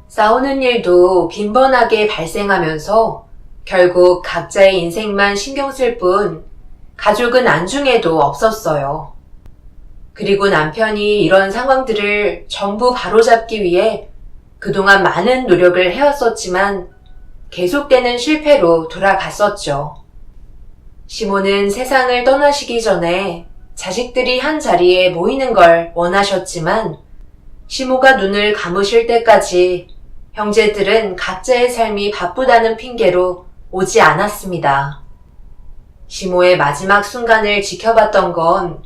[SPEAKER 1] 싸우는 일도 빈번하게 발생하면서 결국 각자의 인생만 신경 쓸 뿐 가족은 안중에도 없었어요. 그리고 남편이 이런 상황들을 전부 바로잡기 위해 그동안 많은 노력을 해왔었지만 계속되는 실패로 돌아갔었죠. 시모는 세상을 떠나시기 전에 자식들이 한 자리에 모이는 걸 원하셨지만 시모가 눈을 감으실 때까지 형제들은 각자의 삶이 바쁘다는 핑계로 오지 않았습니다. 시모의 마지막 순간을 지켜봤던 건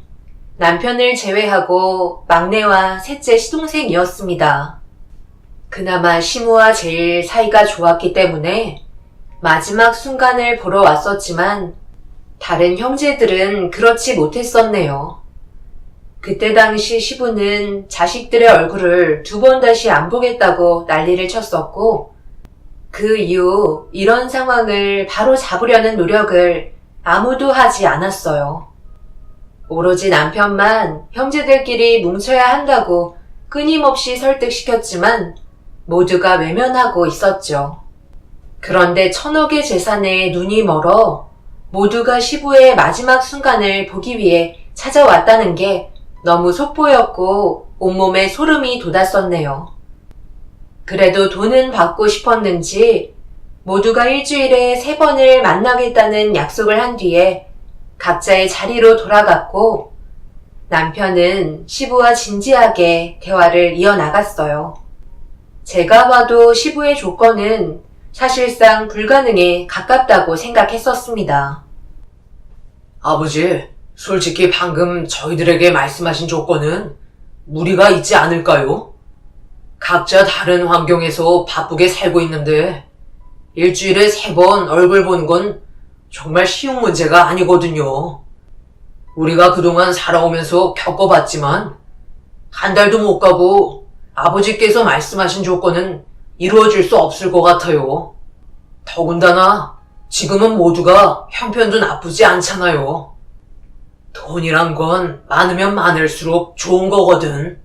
[SPEAKER 1] 남편을 제외하고 막내와 셋째 시동생이었습니다. 그나마 시모와 제일 사이가 좋았기 때문에 마지막 순간을 보러 왔었지만 다른 형제들은 그렇지 못했었네요. 그때 당시 시부는 자식들의 얼굴을 2번 다시 안 보겠다고 난리를 쳤었고, 그 이후 이런 상황을 바로 잡으려는 노력을 아무도 하지 않았어요. 오로지 남편만 형제들끼리 뭉쳐야 한다고 끊임없이 설득시켰지만 모두가 외면하고 있었죠. 그런데 1000억의 재산에 눈이 멀어 모두가 시부의 마지막 순간을 보기 위해 찾아왔다는 게 너무 속보였고 온몸에 소름이 돋았었네요. 그래도 돈은 받고 싶었는지 모두가 일주일에 3번을 만나겠다는 약속을 한 뒤에 각자의 자리로 돌아갔고 남편은 시부와 진지하게 대화를 이어나갔어요. 제가 봐도 시부의 조건은 사실상 불가능에 가깝다고 생각했었습니다.
[SPEAKER 2] 아버지, 솔직히 방금 저희들에게 말씀하신 조건은 무리가 있지 않을까요? 각자 다른 환경에서 바쁘게 살고 있는데 일주일에 3번 얼굴 보는 건 정말 쉬운 문제가 아니거든요. 우리가 그동안 살아오면서 겪어봤지만 한 달도 못 가고 아버지께서 말씀하신 조건은 이루어질 수 없을 것 같아요. 더군다나 지금은 모두가 형편도 나쁘지 않잖아요. 돈이란 건 많으면 많을수록 좋은 거거든.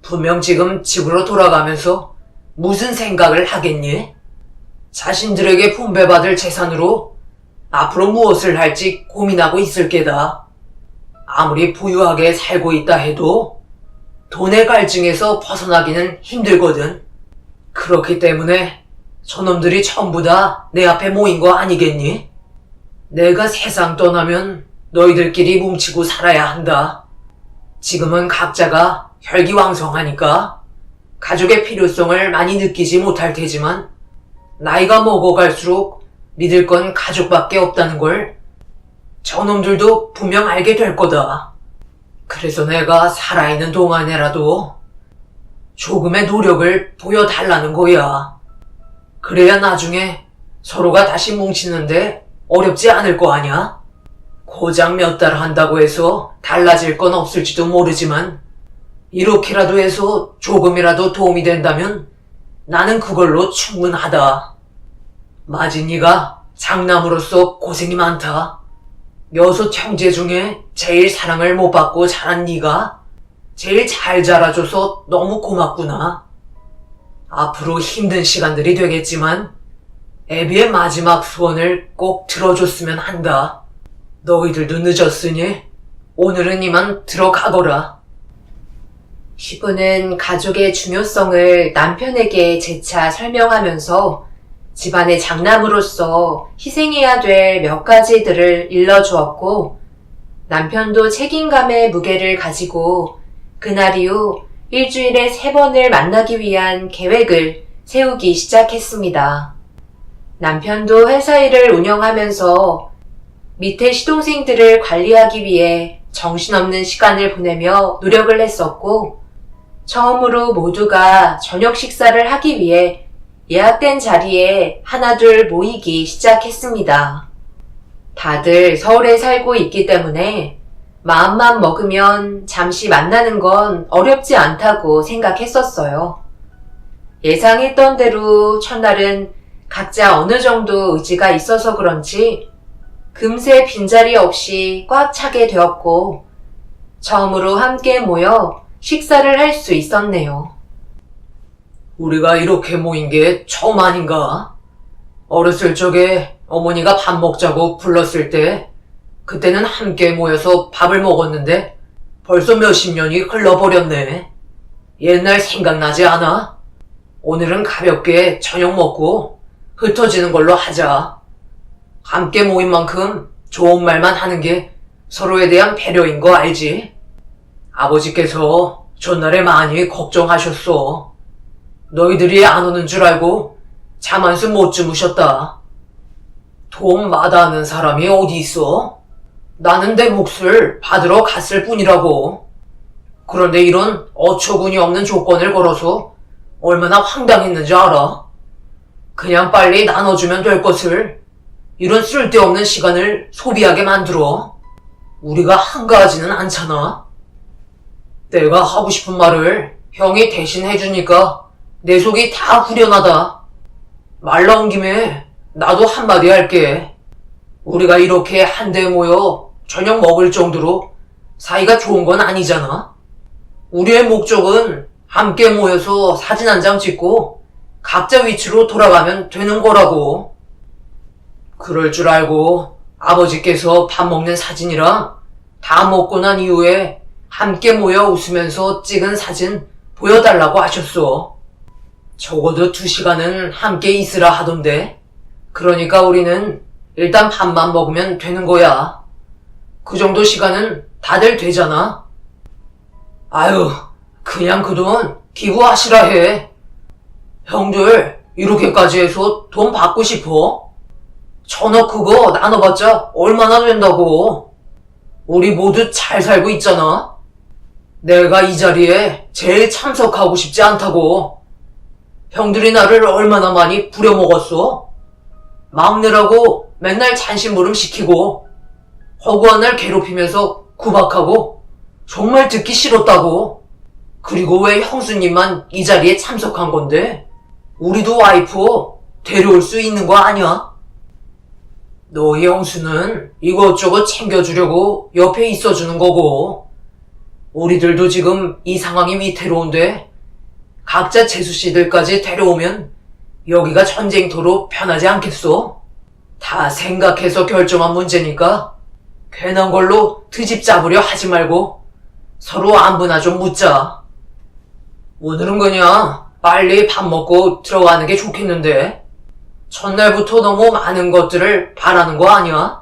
[SPEAKER 2] 분명 지금 집으로 돌아가면서 무슨 생각을 하겠니? 자신들에게 분배받을 재산으로 앞으로 무엇을 할지 고민하고 있을 게다. 아무리 부유하게 살고 있다 해도 돈의 갈증에서 벗어나기는 힘들거든. 그렇기 때문에 저놈들이 전부 다 내 앞에 모인 거 아니겠니? 내가 세상 떠나면 너희들끼리 뭉치고 살아야 한다. 지금은 각자가 혈기왕성하니까 가족의 필요성을 많이 느끼지 못할 테지만 나이가 먹어갈수록 믿을 건 가족밖에 없다는 걸 저놈들도 분명 알게 될 거다. 그래서 내가 살아있는 동안에라도 조금의 노력을 보여달라는 거야. 그래야 나중에 서로가 다시 뭉치는데 어렵지 않을 거 아냐? 고작 몇 달 한다고 해서 달라질 건 없을지도 모르지만 이렇게라도 해서 조금이라도 도움이 된다면 나는 그걸로 충분하다. 마진이가 장남으로서 고생이 많다. 6 형제 중에 제일 사랑을 못 받고 자란 네가 제일 잘 자라줘서 너무 고맙구나. 앞으로 힘든 시간들이 되겠지만 애비의 마지막 소원을 꼭 들어줬으면 한다. 너희들도 늦었으니 오늘은 이만 들어가거라.
[SPEAKER 1] 시부는 가족의 중요성을 남편에게 재차 설명하면서 집안의 장남으로서 희생해야 될 몇 가지들을 일러주었고, 남편도 책임감의 무게를 가지고 그날 이후 일주일에 3번을 만나기 위한 계획을 세우기 시작했습니다. 남편도 회사 일을 운영하면서 밑에 시동생들을 관리하기 위해 정신없는 시간을 보내며 노력을 했었고, 처음으로 모두가 저녁 식사를 하기 위해 예약된 자리에 하나둘 모이기 시작했습니다. 다들 서울에 살고 있기 때문에 마음만 먹으면 잠시 만나는 건 어렵지 않다고 생각했었어요. 예상했던 대로 첫날은 각자 어느 정도 의지가 있어서 그런지 금세 빈자리 없이 꽉 차게 되었고, 처음으로 함께 모여 식사를 할 수 있었네요.
[SPEAKER 2] 우리가 이렇게 모인 게 처음 아닌가? 어렸을 적에 어머니가 밥 먹자고 불렀을 때 그때는 함께 모여서 밥을 먹었는데 벌써 몇십 년이 흘러버렸네. 옛날 생각나지 않아? 오늘은 가볍게 저녁 먹고 흩어지는 걸로 하자. 함께 모인 만큼 좋은 말만 하는 게 서로에 대한 배려인 거 알지? 아버지께서 전날에 많이 걱정하셨어. 너희들이 안 오는 줄 알고 잠 한숨 못 주무셨다. 돈 마다하는 사람이 어디 있어? 나는 내 몫을 받으러 갔을 뿐이라고. 그런데 이런 어처구니 없는 조건을 걸어서 얼마나 황당했는지 알아? 그냥 빨리 나눠주면 될 것을 이런 쓸데없는 시간을 소비하게 만들어. 우리가 한가하지는 않잖아. 내가 하고 싶은 말을 형이 대신 해주니까 내 속이 다 후련하다. 말 나온 김에 나도 한마디 할게. 우리가 이렇게 한데 모여 저녁 먹을 정도로 사이가 좋은 건 아니잖아. 우리의 목적은 함께 모여서 사진 한 장 찍고 각자 위치로 돌아가면 되는 거라고. 그럴 줄 알고 아버지께서 밥 먹는 사진이랑 다 먹고 난 이후에 함께 모여 웃으면서 찍은 사진 보여달라고 하셨어. 적어도 2시간은 함께 있으라 하던데. 그러니까 우리는 일단 밥만 먹으면 되는 거야. 그 정도 시간은 다들 되잖아. 아유, 그냥 그 돈 기부하시라 해. 형들 이렇게까지 해서 돈 받고 싶어? 1,000억 그거 나눠봤자 얼마나 된다고. 우리 모두 잘 살고 있잖아. 내가 이 자리에 제일 참석하고 싶지 않다고. 형들이 나를 얼마나 많이 부려먹었어? 막내라고 맨날 잔심부름 시키고 허구한 날 괴롭히면서 구박하고 정말 듣기 싫었다고. 그리고 왜 형수님만 이 자리에 참석한 건데 우리도 와이프 데려올 수 있는 거 아니야? 너희 형수는 이것저것 챙겨주려고 옆에 있어주는 거고, 우리들도 지금 이 상황이 위태로운데 각자 재수씨들까지 데려오면 여기가 전쟁터로 변하지 않겠소? 다 생각해서 결정한 문제니까 괜한 걸로 트집 잡으려 하지 말고 서로 안부나 좀 묻자. 오늘은 그냥 빨리 밥 먹고 들어가는 게 좋겠는데 첫날부터 너무 많은 것들을 바라는 거 아니야?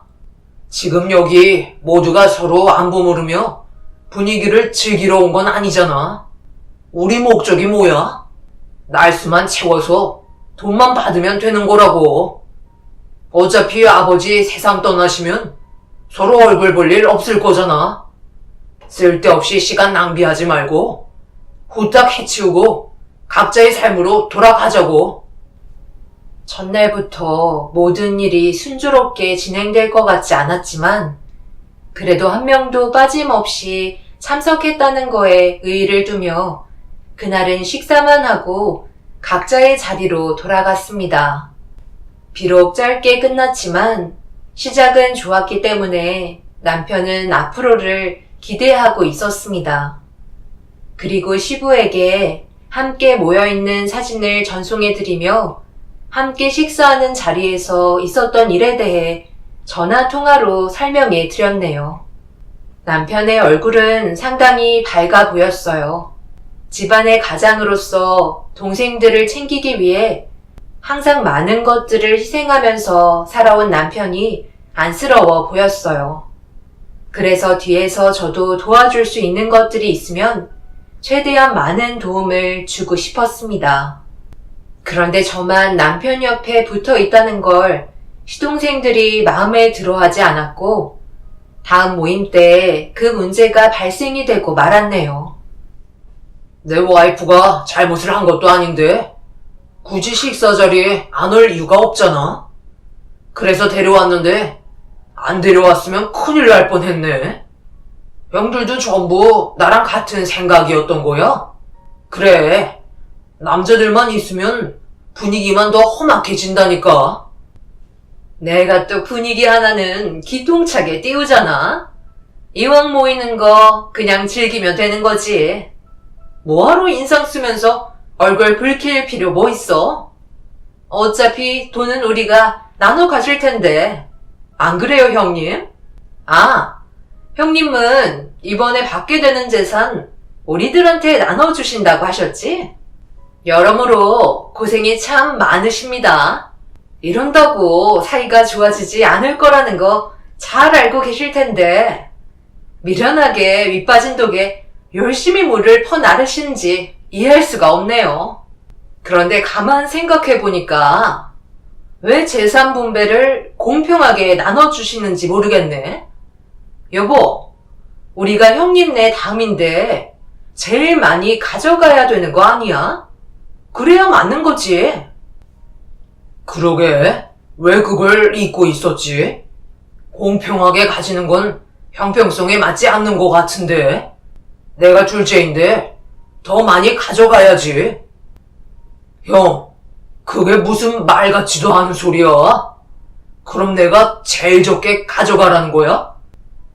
[SPEAKER 2] 지금 여기 모두가 서로 안부 물으며 분위기를 즐기러 온 건 아니잖아. 우리 목적이 뭐야? 날수만 채워서 돈만 받으면 되는 거라고. 어차피 아버지 세상 떠나시면 서로 얼굴 볼 일 없을 거잖아. 쓸데없이 시간 낭비하지 말고 후딱 해치우고 각자의 삶으로 돌아가자고.
[SPEAKER 1] 전날부터 모든 일이 순조롭게 진행될 것 같지 않았지만 그래도 한 명도 빠짐없이 참석했다는 거에 의의를 두며 그날은 식사만 하고 각자의 자리로 돌아갔습니다. 비록 짧게 끝났지만 시작은 좋았기 때문에 남편은 앞으로를 기대하고 있었습니다. 그리고 시부에게 함께 모여있는 사진을 전송해드리며 함께 식사하는 자리에서 있었던 일에 대해 전화통화로 설명해 드렸네요. 남편의 얼굴은 상당히 밝아 보였어요. 집안의 가장으로서 동생들을 챙기기 위해 항상 많은 것들을 희생하면서 살아온 남편이 안쓰러워 보였어요. 그래서 뒤에서 저도 도와줄 수 있는 것들이 있으면 최대한 많은 도움을 주고 싶었습니다. 그런데 저만 남편 옆에 붙어 있다는 걸 시동생들이 마음에 들어하지 않았고 다음 모임 때 그 문제가 발생이 되고 말았네요.
[SPEAKER 2] 내 와이프가 잘못을 한 것도 아닌데 굳이 식사 자리에 안 올 이유가 없잖아. 그래서 데려왔는데 안 데려왔으면 큰일 날 뻔했네. 형들도 전부 나랑 같은 생각이었던 거야? 그래, 남자들만 있으면 분위기만 더 험악해진다니까.
[SPEAKER 1] 내가 또 분위기 하나는 기똥차게 띄우잖아. 이왕 모이는 거 그냥 즐기면 되는 거지. 뭐하러 인상 쓰면서 얼굴 붉힐 필요 뭐 있어? 어차피 돈은 우리가 나눠 가질 텐데. 안 그래요, 형님? 아, 형님은 이번에 받게 되는 재산 우리들한테 나눠주신다고 하셨지? 여러모로 고생이 참 많으십니다. 이런다고 사이가 좋아지지 않을 거라는 거 잘 알고 계실 텐데 미련하게 윗빠진 독에 열심히 물을 퍼나르시는지 이해할 수가 없네요. 그런데 가만 생각해보니까 왜 재산 분배를 공평하게 나눠주시는지 모르겠네. 여보, 우리가 형님네 담인데 제일 많이 가져가야 되는 거 아니야? 그래야 맞는 거지.
[SPEAKER 2] 그러게, 왜 그걸 잊고 있었지? 공평하게 가지는 건 형평성에 맞지 않는 것 같은데. 내가 둘째인데 더 많이 가져가야지. 형, 그게 무슨 말 같지도 않은 소리야? 그럼 내가 제일 적게 가져가라는 거야?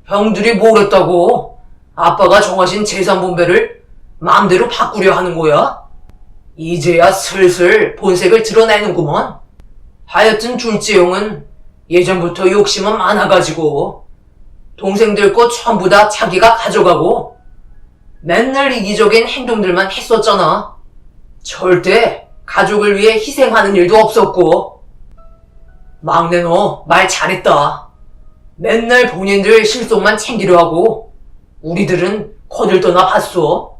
[SPEAKER 2] 형들이 뭘 했다고 아빠가 정하신 재산 분배를 마음대로 바꾸려 하는 거야? 이제야 슬슬 본색을 드러내는구먼. 하여튼 둘째 형은 예전부터 욕심은 많아가지고 동생들 거 전부 다 자기가 가져가고 맨날 이기적인 행동들만 했었잖아. 절대 가족을 위해 희생하는 일도 없었고. 막내 너 말 잘했다. 맨날 본인들 실속만 챙기려 하고 우리들은 거들떠나 봤어.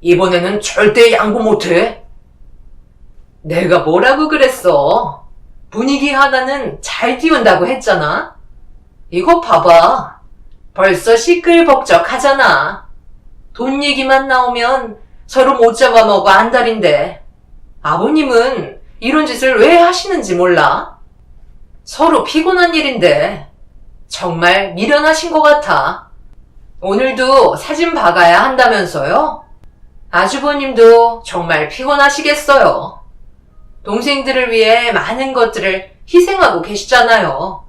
[SPEAKER 2] 이번에는 절대 양보 못해.
[SPEAKER 1] 내가 뭐라고 그랬어? 분위기 하나는 잘 띄운다고 했잖아. 이거 봐봐. 벌써 시끌벅적 하잖아. 돈 얘기만 나오면 서로 못 잡아먹어 안달인데 아버님은 이런 짓을 왜 하시는지 몰라. 서로 피곤한 일인데 정말 미련하신 것 같아. 오늘도 사진 박아야 한다면서요? 아주버님도 정말 피곤하시겠어요. 동생들을 위해 많은 것들을 희생하고 계시잖아요.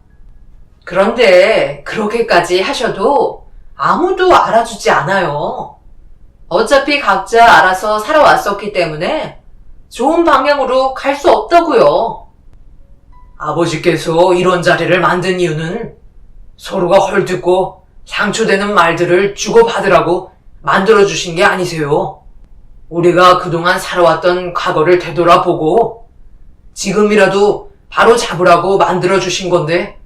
[SPEAKER 1] 그런데 그렇게까지 하셔도 아무도 알아주지 않아요. 어차피 각자 알아서 살아왔었기 때문에 좋은 방향으로 갈 수 없다고요.
[SPEAKER 2] 아버지께서 이런 자리를 만든 이유는 서로가 헐뜯고 상처되는 말들을 주고받으라고 만들어주신 게 아니세요. 우리가 그동안 살아왔던 과거를 되돌아보고 지금이라도 바로 잡으라고 만들어주신 건데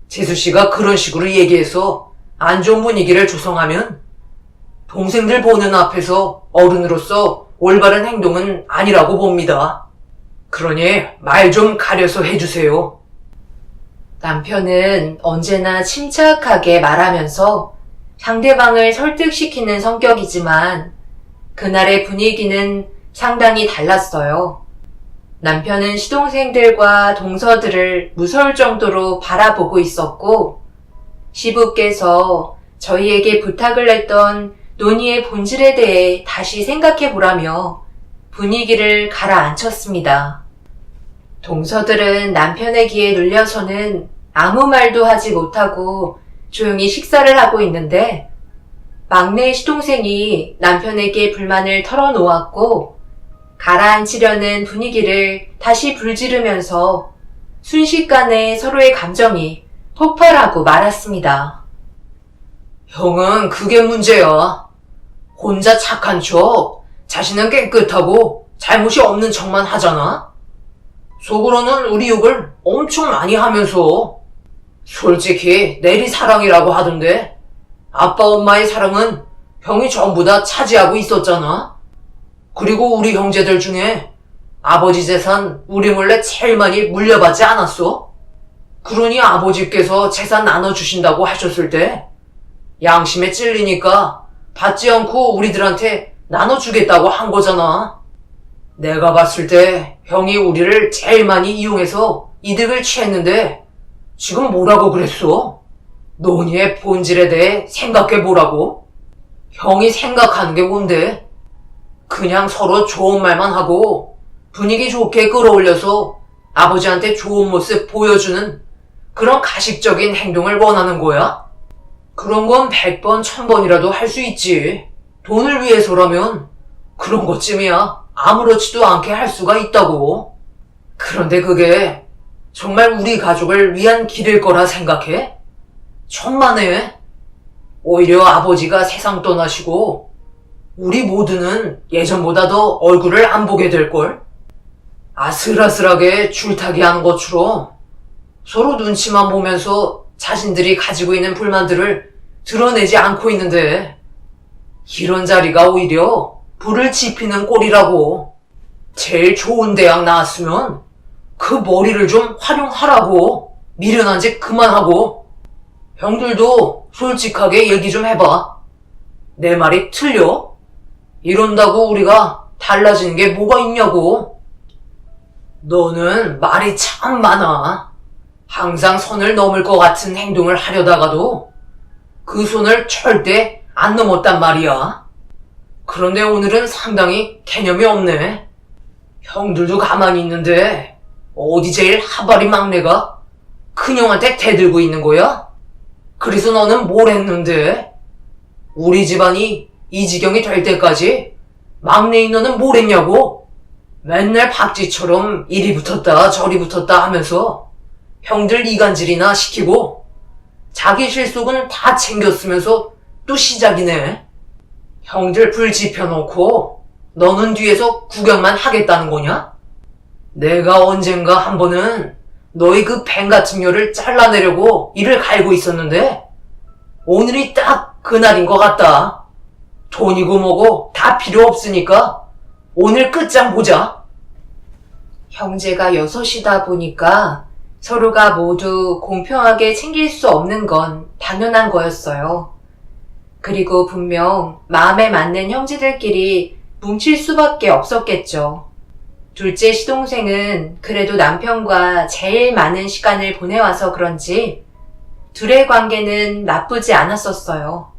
[SPEAKER 2] 재수 씨가 그런 식으로 얘기해서 안 좋은 분위기를 조성하면 동생들 보는 앞에서 어른으로서 올바른 행동은 아니라고 봅니다. 그러니 말 좀 가려서 해주세요.
[SPEAKER 1] 남편은 언제나 침착하게 말하면서 상대방을 설득시키는 성격이지만 그날의 분위기는 상당히 달랐어요. 남편은 시동생들과 동서들을 무서울 정도로 바라보고 있었고 시부께서 저희에게 부탁을 했던 논의의 본질에 대해 다시 생각해보라며 분위기를 가라앉혔습니다. 동서들은 남편의 기에 눌려서는 아무 말도 하지 못하고 조용히 식사를 하고 있는데 막내 시동생이 남편에게 불만을 털어놓았고 가라앉히려는 분위기를 다시 불지르면서 순식간에 서로의 감정이 폭발하고 말았습니다.
[SPEAKER 2] 형은 그게 문제야. 혼자 착한 척, 자신은 깨끗하고 잘못이 없는 척만 하잖아. 속으로는 우리 욕을 엄청 많이 하면서 솔직히 내리 사랑이라고 하던데 아빠 엄마의 사랑은 형이 전부 다 차지하고 있었잖아. 그리고 우리 형제들 중에 아버지 재산 우리 몰래 제일 많이 물려받지 않았어? 그러니 아버지께서 재산 나눠주신다고 하셨을 때 양심에 찔리니까 받지 않고 우리들한테 나눠주겠다고 한 거잖아. 내가 봤을 때 형이 우리를 제일 많이 이용해서 이득을 취했는데 지금 뭐라고 그랬어? 논의의 본질에 대해 생각해보라고? 형이 생각하는 게 뭔데? 그냥 서로 좋은 말만 하고 분위기 좋게 끌어올려서 아버지한테 좋은 모습 보여주는 그런 가식적인 행동을 원하는 거야? 그런 건 100번, 1000번이라도 할 수 있지. 돈을 위해서라면 그런 것쯤이야 아무렇지도 않게 할 수가 있다고. 그런데 그게 정말 우리 가족을 위한 길일 거라 생각해? 천만에. 오히려 아버지가 세상 떠나시고 우리 모두는 예전보다 더 얼굴을 안 보게 될걸? 아슬아슬하게 줄타기 하는 것처럼 서로 눈치만 보면서 자신들이 가지고 있는 불만들을 드러내지 않고 있는데 이런 자리가 오히려 불을 지피는 꼴이라고. 제일 좋은 대학 나왔으면 그 머리를 좀 활용하라고. 미련한 짓 그만하고. 형들도 솔직하게 얘기 좀 해봐. 내 말이 틀려? 이런다고 우리가 달라지는 게 뭐가 있냐고. 너는 말이 참 많아. 항상 선을 넘을 것 같은 행동을 하려다가도 그 선을 절대 안 넘었단 말이야. 그런데 오늘은 상당히 개념이 없네. 형들도 가만히 있는데 어디 제일 하바리 막내가 큰형한테 대들고 있는 거야? 그래서 너는 뭘 했는데? 우리 집안이 이 지경이 될 때까지 막내인 너는 뭘 했냐고? 맨날 박쥐처럼 이리 붙었다 저리 붙었다 하면서 형들 이간질이나 시키고 자기 실속은 다 챙겼으면서 또 시작이네. 형들 불 지펴놓고 너는 뒤에서 구경만 하겠다는 거냐? 내가 언젠가 한 번은 너희 그 뱀 같은 녀를 잘라내려고 이를 갈고 있었는데 오늘이 딱 그날인 것 같다. 돈이고 뭐고 다 필요 없으니까 오늘 끝장 보자.
[SPEAKER 1] 형제가 6이다 보니까 서로가 모두 공평하게 챙길 수 없는 건 당연한 거였어요. 그리고 분명 마음에 맞는 형제들끼리 뭉칠 수밖에 없었겠죠. 둘째 시동생은 그래도 남편과 제일 많은 시간을 보내와서 그런지 둘의 관계는 나쁘지 않았었어요.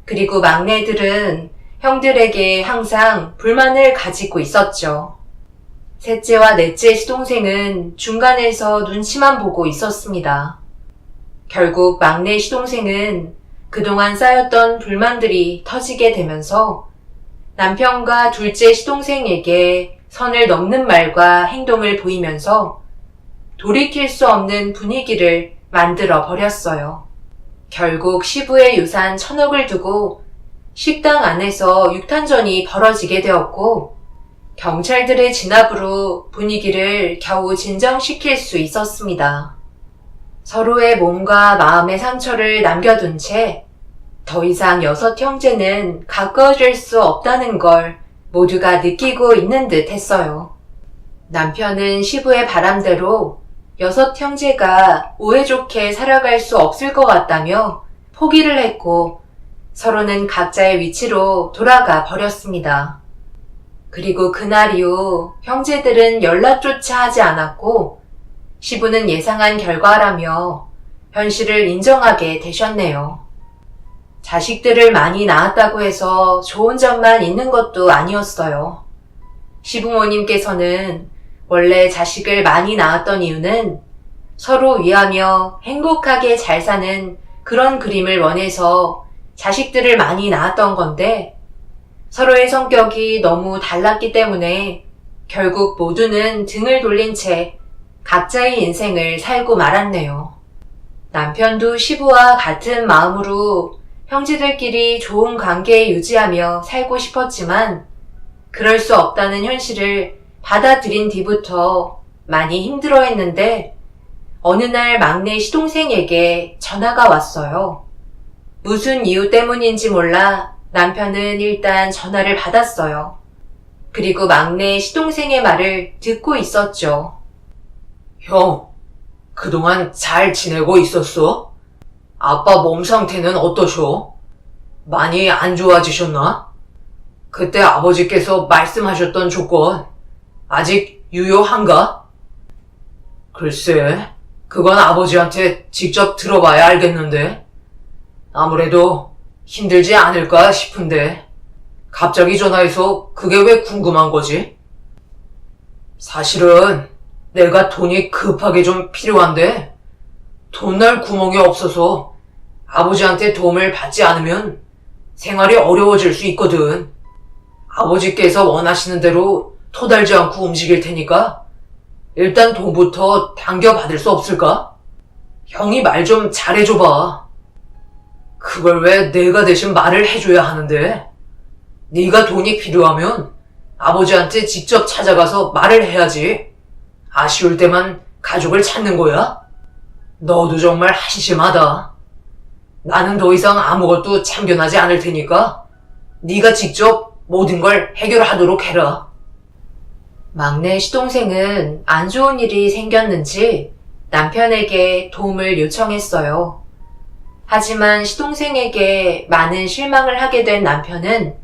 [SPEAKER 1] 그리고 막내들은 형들에게 항상 불만을 가지고 있었죠. 셋째와 넷째 시동생은 중간에서 눈치만 보고 있었습니다. 결국 막내 시동생은 그동안 쌓였던 불만들이 터지게 되면서 남편과 둘째 시동생에게 선을 넘는 말과 행동을 보이면서 돌이킬 수 없는 분위기를 만들어 버렸어요. 결국 시부의 유산 1,000억을 두고 식당 안에서 육탄전이 벌어지게 되었고 경찰들의 진압으로 분위기를 겨우 진정시킬 수 있었습니다. 서로의 몸과 마음의 상처를 남겨둔 채 더 이상 6 형제는 가까워질 수 없다는 걸 모두가 느끼고 있는 듯 했어요. 남편은 시부의 바람대로 6 형제가 우애 좋게 살아갈 수 없을 것 같다며 포기를 했고 서로는 각자의 위치로 돌아가 버렸습니다. 그리고 그날 이후 형제들은 연락조차 하지 않았고 시부는 예상한 결과라며 현실을 인정하게 되셨네요. 자식들을 많이 낳았다고 해서 좋은 점만 있는 것도 아니었어요. 시부모님께서는 원래 자식을 많이 낳았던 이유는 서로 위하며 행복하게 잘 사는 그런 그림을 원해서 자식들을 많이 낳았던 건데 서로의 성격이 너무 달랐기 때문에 결국 모두는 등을 돌린 채 각자의 인생을 살고 말았네요. 남편도 시부와 같은 마음으로 형제들끼리 좋은 관계 유지하며 살고 싶었지만 그럴 수 없다는 현실을 받아들인 뒤부터 많이 힘들어했는데 어느 날 막내 시동생에게 전화가 왔어요. 무슨 이유 때문인지 몰라 남편은 일단 전화를 받았어요. 그리고 막내 시동생의 말을 듣고 있었죠.
[SPEAKER 2] 형, 그동안 잘 지내고 있었어? 아빠 몸 상태는 어떠셔? 많이 안 좋아지셨나? 그때 아버지께서 말씀하셨던 조건 아직 유효한가? 글쎄, 그건 아버지한테 직접 들어봐야 알겠는데 아무래도 힘들지 않을까 싶은데 갑자기 전화해서 그게 왜 궁금한 거지? 사실은 내가 돈이 급하게 좀 필요한데 돈 날 구멍이 없어서 아버지한테 도움을 받지 않으면 생활이 어려워질 수 있거든. 아버지께서 원하시는 대로 토달지 않고 움직일 테니까 일단 돈부터 당겨받을 수 없을까? 형이 말 좀 잘해줘봐. 그걸 왜 내가 대신 말을 해줘야 하는데? 네가 돈이 필요하면 아버지한테 직접 찾아가서 말을 해야지. 아쉬울 때만 가족을 찾는 거야? 너도 정말 한심하다. 나는 더 이상 아무것도 참견하지 않을 테니까 네가 직접 모든 걸 해결하도록 해라.
[SPEAKER 1] 막내 시동생은 안 좋은 일이 생겼는지 남편에게 도움을 요청했어요. 하지만 시동생에게 많은 실망을 하게 된 남편은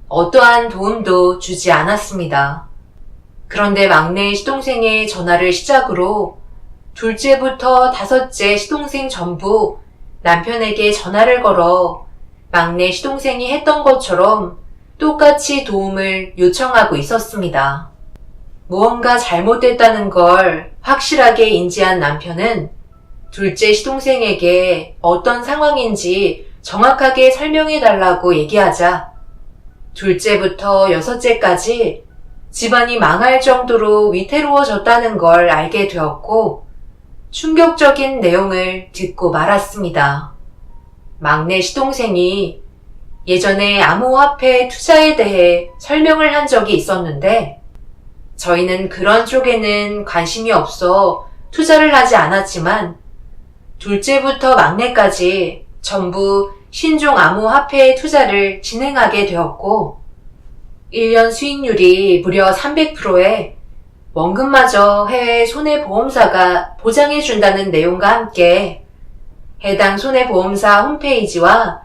[SPEAKER 1] 어떠한 도움도 주지 않았습니다. 그런데 막내 시동생의 전화를 시작으로 둘째부터 5째 시동생 전부 남편에게 전화를 걸어 막내 시동생이 했던 것처럼 똑같이 도움을 요청하고 있었습니다. 무언가 잘못됐다는 걸 확실하게 인지한 남편은 둘째 시동생에게 어떤 상황인지 정확하게 설명해달라고 얘기하자 둘째부터 6째까지 집안이 망할 정도로 위태로워졌다는 걸 알게 되었고 충격적인 내용을 듣고 말았습니다. 막내 시동생이 예전에 암호화폐 투자에 대해 설명을 한 적이 있었는데 저희는 그런 쪽에는 관심이 없어 투자를 하지 않았지만 둘째부터 막내까지 전부 신종 암호화폐 투자를 진행하게 되었고 1년 수익률이 무려 300%에 원금마저 해외 손해보험사가 보장해준다는 내용과 함께 해당 손해보험사 홈페이지와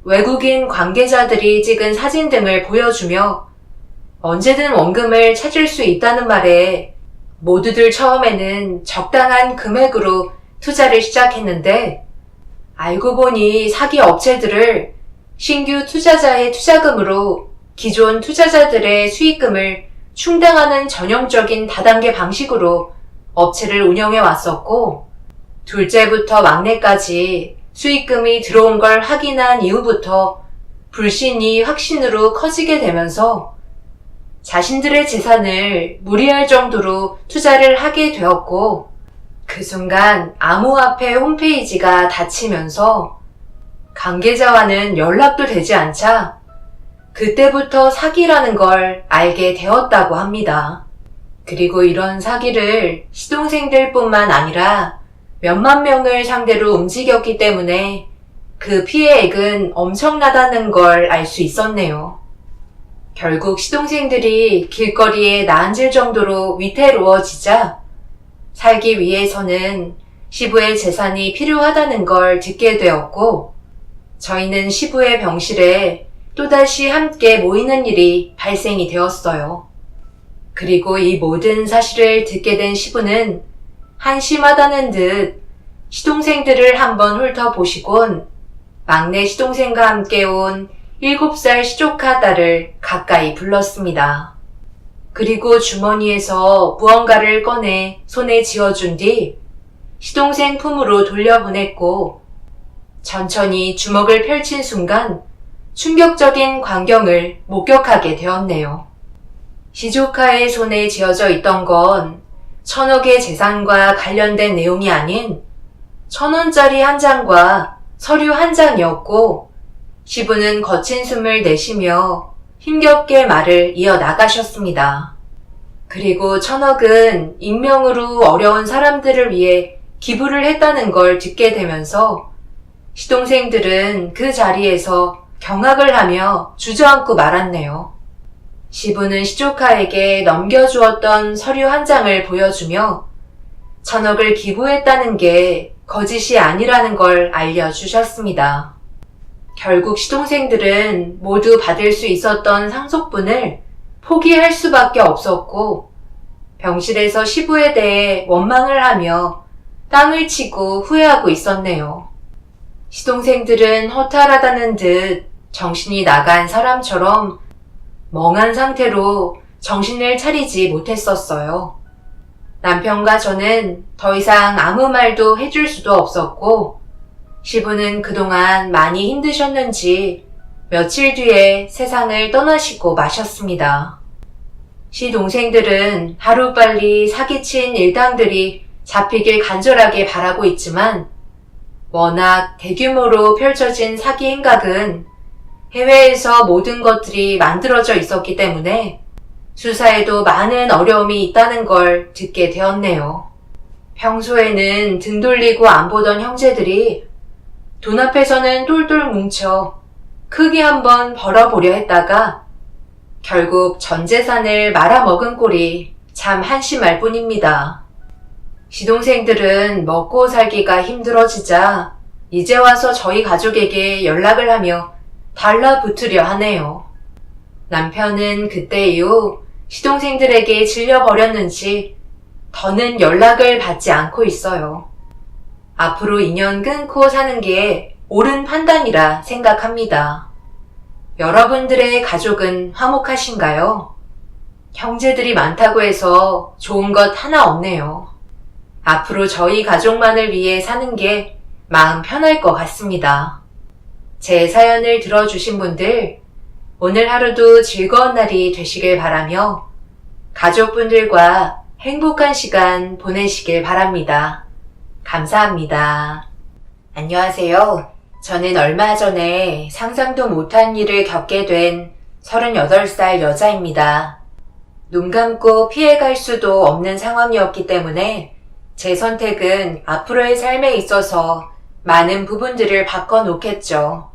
[SPEAKER 1] 외국인 관계자들이 찍은 사진 등을 보여주며 언제든 원금을 찾을 수 있다는 말에 모두들 처음에는 적당한 금액으로 투자를 시작했는데 알고 보니 사기 업체들을 신규 투자자의 투자금으로 기존 투자자들의 수익금을 충당하는 전형적인 다단계 방식으로 업체를 운영해 왔었고 둘째부터 막내까지 수익금이 들어온 걸 확인한 이후부터 불신이 확신으로 커지게 되면서 자신들의 재산을 무리할 정도로 투자를 하게 되었고 그 순간 암호화폐 홈페이지가 닫히면서 관계자와는 연락도 되지 않자 그때부터 사기라는 걸 알게 되었다고 합니다. 그리고 이런 사기를 시동생들뿐만 아니라 몇만 명을 상대로 움직였기 때문에 그 피해액은 엄청나다는 걸 알 수 있었네요. 결국 시동생들이 길거리에 나앉을 정도로 위태로워지자 살기 위해서는 시부의 재산이 필요하다는 걸 듣게 되었고 저희는 시부의 병실에 또다시 함께 모이는 일이 발생이 되었어요. 그리고 이 모든 사실을 듣게 된 시부는 한심하다는 듯 시동생들을 한번 훑어보시곤 막내 시동생과 함께 온 7살 시조카 딸을 가까이 불렀습니다. 그리고 주머니에서 무언가를 꺼내 손에 쥐어준 뒤 시동생 품으로 돌려보냈고 천천히 주먹을 펼친 순간 충격적인 광경을 목격하게 되었네요. 시조카의 손에 쥐어져 있던 건 1,000억의 재산과 관련된 내용이 아닌 1,000원짜리 한 장과 서류 한 장이었고 시부는 거친 숨을 내쉬며 힘겹게 말을 이어나가셨습니다. 그리고 1,000억은 익명으로 어려운 사람들을 위해 기부를 했다는 걸 듣게 되면서 시동생들은 그 자리에서 경악을 하며 주저앉고 말았네요. 시부는 시조카에게 넘겨주었던 서류 한 장을 보여주며 1,000억을 기부했다는 게 거짓이 아니라는 걸 알려주셨습니다. 결국 시동생들은 모두 받을 수 있었던 상속분을 포기할 수밖에 없었고 병실에서 시부에 대해 원망을 하며 땅을 치고 후회하고 있었네요. 시동생들은 허탈하다는 듯 정신이 나간 사람처럼 멍한 상태로 정신을 차리지 못했었어요. 남편과 저는 더 이상 아무 말도 해줄 수도 없었고 시부는 그동안 많이 힘드셨는지 며칠 뒤에 세상을 떠나시고 마셨습니다. 시동생들은 하루빨리 사기친 일당들이 잡히길 간절하게 바라고 있지만 워낙 대규모로 펼쳐진 사기 행각은 해외에서 모든 것들이 만들어져 있었기 때문에 수사에도 많은 어려움이 있다는 걸 듣게 되었네요. 평소에는 등 돌리고 안 보던 형제들이 돈 앞에서는 똘똘 뭉쳐 크게 한번 벌어보려 했다가 결국 전 재산을 말아먹은 꼴이 참 한심할 뿐입니다. 시동생들은 먹고 살기가 힘들어지자 이제 와서 저희 가족에게 연락을 하며 달라붙으려 하네요. 남편은 그때 이후 시동생들에게 질려버렸는지 더는 연락을 받지 않고 있어요. 앞으로 인연 끊고 사는 게 옳은 판단이라 생각합니다. 여러분들의 가족은 화목하신가요? 형제들이 많다고 해서 좋은 것 하나 없네요. 앞으로 저희 가족만을 위해 사는 게 마음 편할 것 같습니다. 제 사연을 들어주신 분들, 오늘 하루도 즐거운 날이 되시길 바라며 가족분들과 행복한 시간 보내시길 바랍니다. 감사합니다. 안녕하세요. 저는 얼마 전에 상상도 못한 일을 겪게 된 38살 여자입니다. 눈 감고 피해갈 수도 없는 상황이었기 때문에 제 선택은 앞으로의 삶에 있어서 많은 부분들을 바꿔놓겠죠.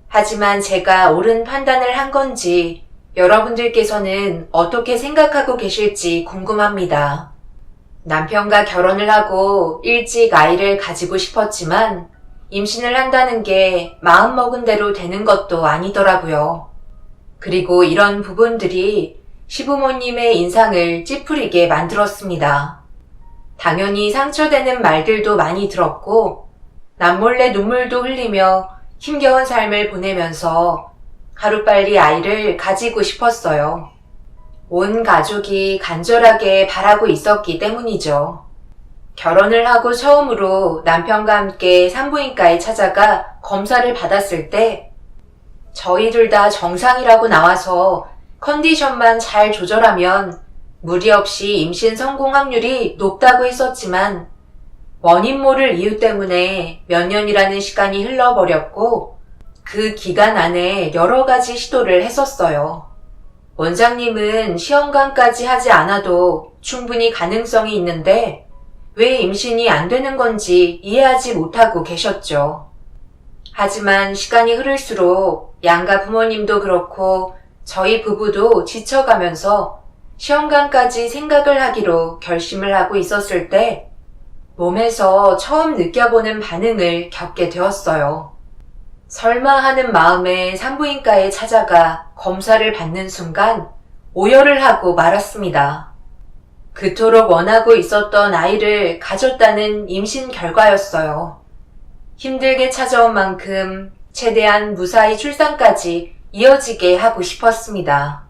[SPEAKER 1] 하지만 제가 옳은 판단을 한 건지 여러분들께서는 어떻게 생각하고 계실지 궁금합니다. 남편과 결혼을 하고 일찍 아이를 가지고 싶었지만 임신을 한다는 게 마음먹은 대로 되는 것도 아니더라고요. 그리고 이런 부분들이 시부모님의 인상을 찌푸리게 만들었습니다. 당연히 상처되는 말들도 많이 들었고 남몰래 눈물도 흘리며 힘겨운 삶을 보내면서 하루빨리 아이를 가지고 싶었어요. 온 가족이 간절하게 바라고 있었기 때문이죠. 결혼을 하고 처음으로 남편과 함께 산부인과에 찾아가 검사를 받았을 때 저희 둘 다 정상이라고 나와서 컨디션만 잘 조절하면 무리 없이 임신 성공 확률이 높다고 했었지만 원인 모를 이유 때문에 몇 년이라는 시간이 흘러버렸고 그 기간 안에 여러 가지 시도를 했었어요. 원장님은 시험관까지 하지 않아도 충분히 가능성이 있는데 왜 임신이 안 되는 건지 이해하지 못하고 계셨죠. 하지만 시간이 흐를수록 양가 부모님도 그렇고 저희 부부도 지쳐가면서 시험관까지 생각을 하기로 결심을 하고 있었을 때 몸에서 처음 느껴보는 반응을 겪게 되었어요. 설마 하는 마음에 산부인과에 찾아가 검사를 받는 순간 오열을 하고 말았습니다. 그토록 원하고 있었던 아이를 가졌다는 임신 결과였어요. 힘들게 찾아온 만큼 최대한 무사히 출산까지 이어지게 하고 싶었습니다.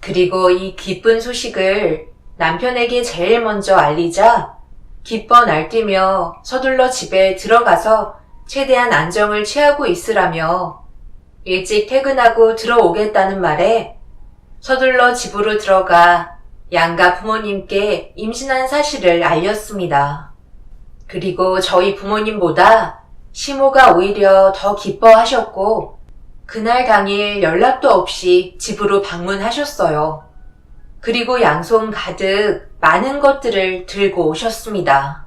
[SPEAKER 1] 그리고 이 기쁜 소식을 남편에게 제일 먼저 알리자 기뻐 날뛰며 서둘러 집에 들어가서 최대한 안정을 취하고 있으라며 일찍 퇴근하고 들어오겠다는 말에 서둘러 집으로 들어가 양가 부모님께 임신한 사실을 알렸습니다. 그리고 저희 부모님보다 시모가 오히려 더 기뻐하셨고 그날 당일 연락도 없이 집으로 방문하셨어요. 그리고 양손 가득 많은 것들을 들고 오셨습니다.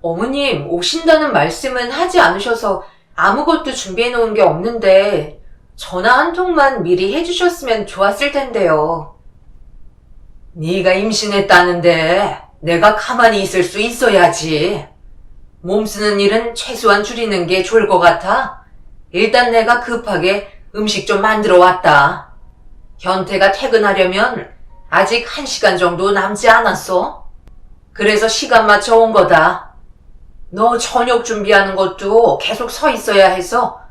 [SPEAKER 1] 어머님, 오신다는 말씀은 하지 않으셔서 아무것도 준비해 놓은 게 없는데 전화 한 통만 미리 해주셨으면 좋았을 텐데요. 네가 임신했다는데 내가 가만히 있을 수 있어야지. 몸 쓰는 일은 최소한 줄이는 게 좋을 것 같아. 일단 내가 급하게 음식 좀 만들어 왔다. 현태가 퇴근하려면 아직 1시간 정도 남지 않았어. 그래서 시간 맞춰 온 거다. 너 저녁 준비하는 것도 계속 서 있어야 해서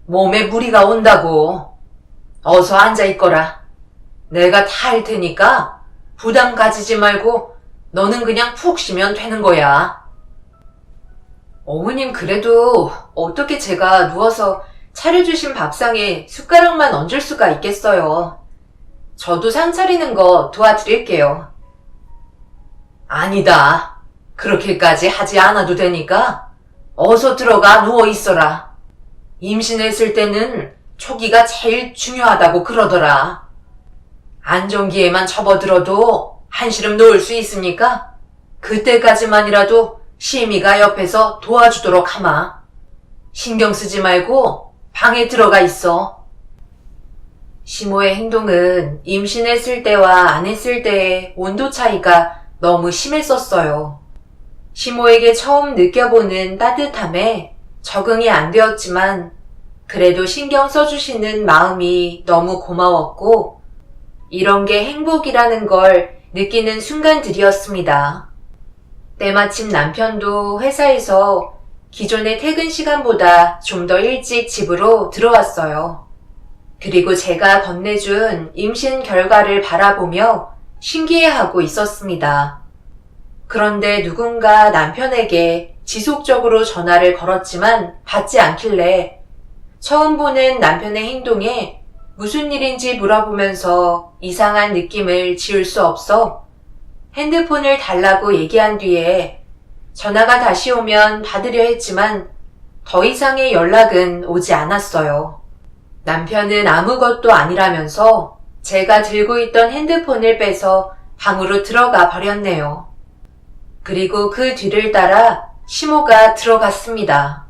[SPEAKER 1] 몸에 무리가 온다고. 어서 앉아 있거라. 내가 다 할 테니까 부담 가지지 말고 너는 그냥 푹 쉬면 되는 거야. 어머님, 그래도 어떻게 제가 누워서 차려주신 밥상에 숟가락만 얹을 수가 있겠어요. 저도 상 차리는 거 도와드릴게요. 아니다. 그렇게까지 하지 않아도 되니까 어서 들어가 누워 있어라. 임신했을 때는 초기가 제일 중요하다고 그러더라. 안정기에만 접어들어도 한시름 놓을 수 있으니까 그때까지만이라도 시미가 옆에서 도와주도록 하마. 신경 쓰지 말고 방에 들어가 있어. 시모의 행동은 임신했을 때와 안 했을 때의 온도 차이가 너무 심했었어요. 시모에게 처음 느껴보는 따뜻함에 적응이 안 되었지만 그래도 신경 써주시는 마음이 너무 고마웠고 이런 게 행복이라는 걸 느끼는 순간들이었습니다. 때마침 남편도 회사에서 기존의 퇴근 시간보다 좀 더 일찍 집으로 들어왔어요. 그리고 제가 건네준 임신 결과를 바라보며 신기해하고 있었습니다. 그런데 누군가 남편에게 지속적으로 전화를 걸었지만 받지 않길래 처음 보는 남편의 행동에 무슨 일인지 물어보면서 이상한 느낌을 지울 수 없어 핸드폰을 달라고 얘기한 뒤에 전화가 다시 오면 받으려 했지만 더 이상의 연락은 오지 않았어요. 남편은 아무것도 아니라면서 제가 들고 있던 핸드폰을 빼서 방으로 들어가 버렸네요. 그리고 그 뒤를 따라 시모가 들어갔습니다.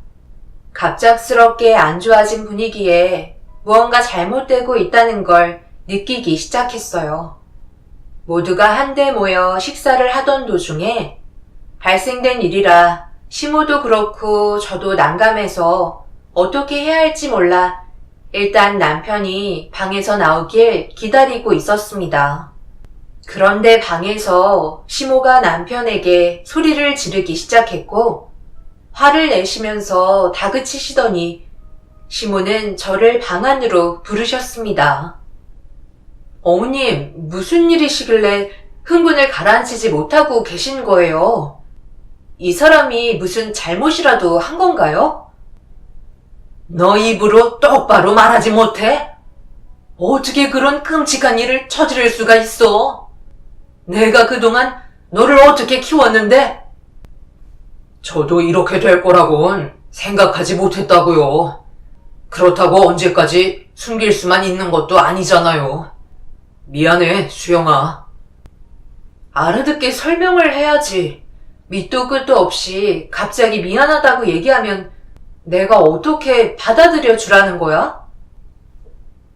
[SPEAKER 1] 갑작스럽게 안 좋아진 분위기에 무언가 잘못되고 있다는 걸 느끼기 시작했어요. 모두가 한데 모여 식사를 하던 도중에 발생된 일이라 시모도 그렇고 저도 난감해서 어떻게 해야 할지 몰라 일단 남편이 방에서 나오길 기다리고 있었습니다. 그런데 방에서 시모가 남편에게 소리를 지르기 시작했고 화를 내시면서 다그치시더니 시모는 저를 방 안으로 부르셨습니다. 어머님, 무슨 일이시길래 흥분을 가라앉히지 못하고 계신 거예요? 이 사람이 무슨 잘못이라도 한 건가요? 너 입으로 똑바로 말하지 못해? 어떻게 그런 끔찍한 일을 저지를 수가 있어? 내가 그동안 너를 어떻게 키웠는데? 저도 이렇게 될 거라고는 생각하지 못했다고요.
[SPEAKER 2] 그렇다고 언제까지 숨길 수만 있는 것도 아니잖아요. 미안해, 수영아.
[SPEAKER 1] 알아듣게 설명을 해야지. 밑도 끝도 없이 갑자기 미안하다고 얘기하면 내가 어떻게 받아들여 주라는 거야?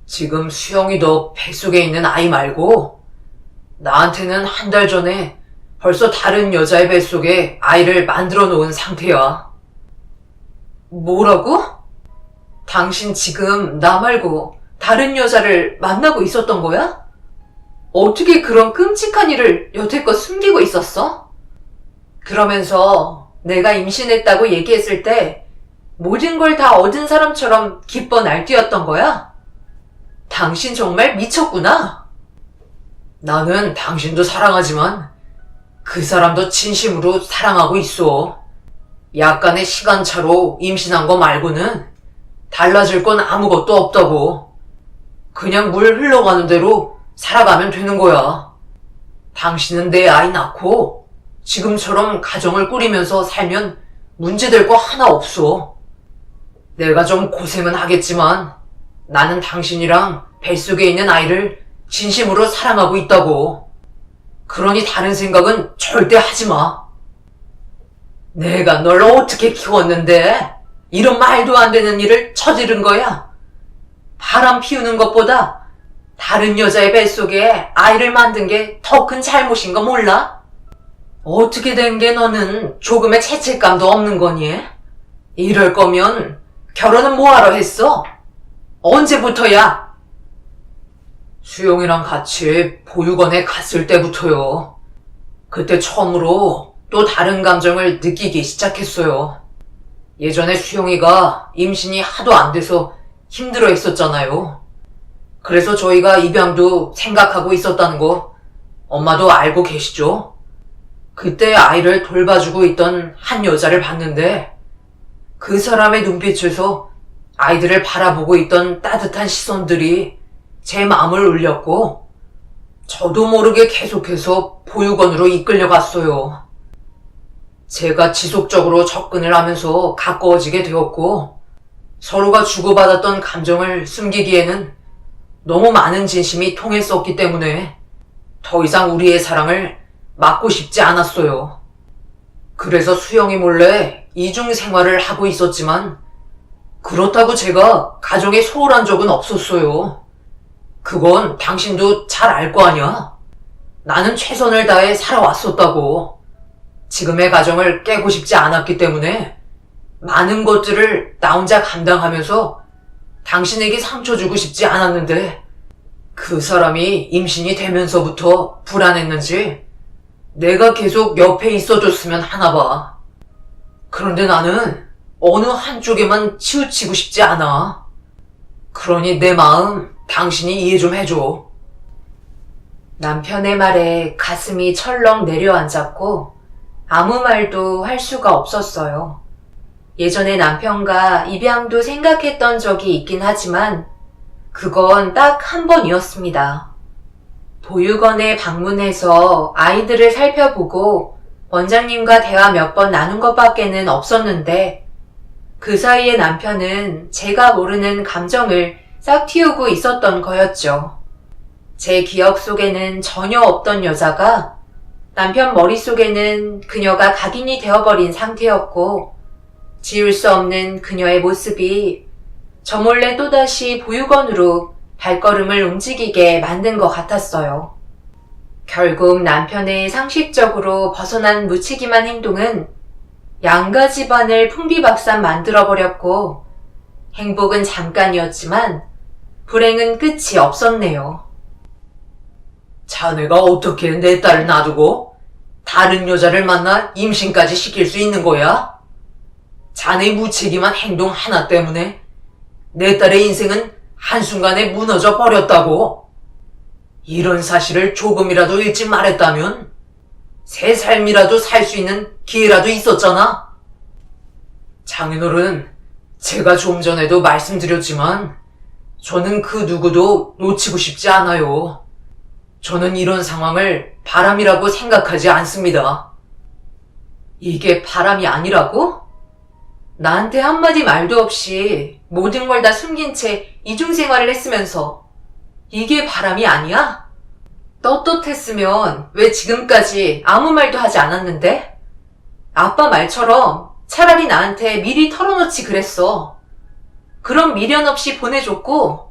[SPEAKER 2] 지금 수영이 너 뱃속에 있는 아이 말고 나한테는 한 달 전에 벌써 다른 여자의 뱃속에 아이를 만들어 놓은 상태야.
[SPEAKER 1] 뭐라고? 당신 지금 나 말고 다른 여자를 만나고 있었던 거야? 어떻게 그런 끔찍한 일을 여태껏 숨기고 있었어? 그러면서 내가 임신했다고 얘기했을 때 모든 걸 다 얻은 사람처럼 기뻐 날뛰었던 거야? 당신 정말 미쳤구나.
[SPEAKER 2] 나는 당신도 사랑하지만 그 사람도 진심으로 사랑하고 있어. 약간의 시간차로 임신한 거 말고는 달라질 건 아무것도 없다고. 그냥 물 흘러가는 대로 살아가면 되는 거야. 당신은 내 아이 낳고 지금처럼 가정을 꾸리면서 살면 문제될 거 하나 없어. 내가 좀 고생은 하겠지만 나는 당신이랑 뱃속에 있는 아이를 진심으로 사랑하고 있다고. 그러니 다른 생각은 절대 하지 마. 내가 널 어떻게 키웠는데 이런 말도 안 되는 일을 저지른 거야? 바람 피우는 것보다 다른 여자의 뱃속에 아이를 만든 게 더 큰 잘못인 거 몰라? 어떻게 된 게 너는 조금의 죄책감도 없는 거니? 이럴 거면 결혼은 뭐하러 했어? 언제부터야? 수영이랑 같이 보육원에 갔을 때부터요. 그때 처음으로 또 다른 감정을 느끼기 시작했어요. 예전에 수영이가 임신이 하도 안 돼서 힘들어 했었잖아요. 그래서 저희가 입양도 생각하고 있었다는 거 엄마도 알고 계시죠? 그때 아이를 돌봐주고 있던 한 여자를 봤는데 그 사람의 눈빛에서 아이들을 바라보고 있던 따뜻한 시선들이 제 마음을 울렸고 저도 모르게 계속해서 보육원으로 이끌려갔어요. 제가 지속적으로 접근을 하면서 가까워지게 되었고 서로가 주고받았던 감정을 숨기기에는 너무 많은 진심이 통했었기 때문에 더 이상 우리의 사랑을 막고 싶지 않았어요. 그래서 수영이 몰래 이중 생활을 하고 있었지만 그렇다고 제가 가정에 소홀한 적은 없었어요. 그건 당신도 잘 알 거 아냐? 나는 최선을 다해 살아왔었다고. 지금의 가정을 깨고 싶지 않았기 때문에 많은 것들을 나 혼자 감당하면서 당신에게 상처 주고 싶지 않았는데 그 사람이 임신이 되면서부터 불안했는지 내가 계속 옆에 있어줬으면 하나 봐. 그런데 나는 어느 한쪽에만 치우치고 싶지 않아. 그러니 내 마음 당신이 이해 좀 해줘. 남편의 말에 가슴이 철렁 내려앉았고 아무 말도 할 수가 없었어요. 예전에 남편과 입양도 생각했던 적이 있긴 하지만 그건 딱 한 번이었습니다. 보육원에 방문해서 아이들을 살펴보고 원장님과 대화 몇 번 나눈 것밖에는 없었는데 그 사이에 남편은 제가 모르는 감정을 싹 틔우고 있었던 거였죠. 제 기억 속에는 전혀 없던 여자가 남편 머릿속에는 그녀가 각인이 되어버린 상태였고 지울 수 없는 그녀의 모습이 저 몰래 또다시 보육원으로 발걸음을 움직이게 만든 것 같았어요. 결국 남편의 상식적으로 벗어난 무책임한 행동은 양가 집안을 풍비박산 만들어버렸고 행복은 잠깐이었지만 불행은 끝이 없었네요. 자네가 어떻게 내 딸을 놔두고 다른 여자를 만나 임신까지 시킬 수 있는 거야? 자네의 무책임한 행동 하나 때문에 내 딸의 인생은 한순간에 무너져 버렸다고. 이런 사실을 조금이라도 일찍 말했다면 새 삶이라도 살 수 있는 기회라도 있었잖아. 장인어른, 제가 좀 전에도 말씀드렸지만 저는 그 누구도 놓치고 싶지 않아요. 저는 이런 상황을 바람이라고 생각하지 않습니다. 이게 바람이 아니라고? 나한테 한마디 말도 없이
[SPEAKER 1] 모든 걸 다 숨긴 채 이중생활을 했으면서 이게 바람이 아니야? 떳떳했으면 왜 지금까지 아무 말도 하지 않았는데? 아빠 말처럼 차라리 나한테 미리 털어놓지 그랬어. 그럼 미련 없이 보내줬고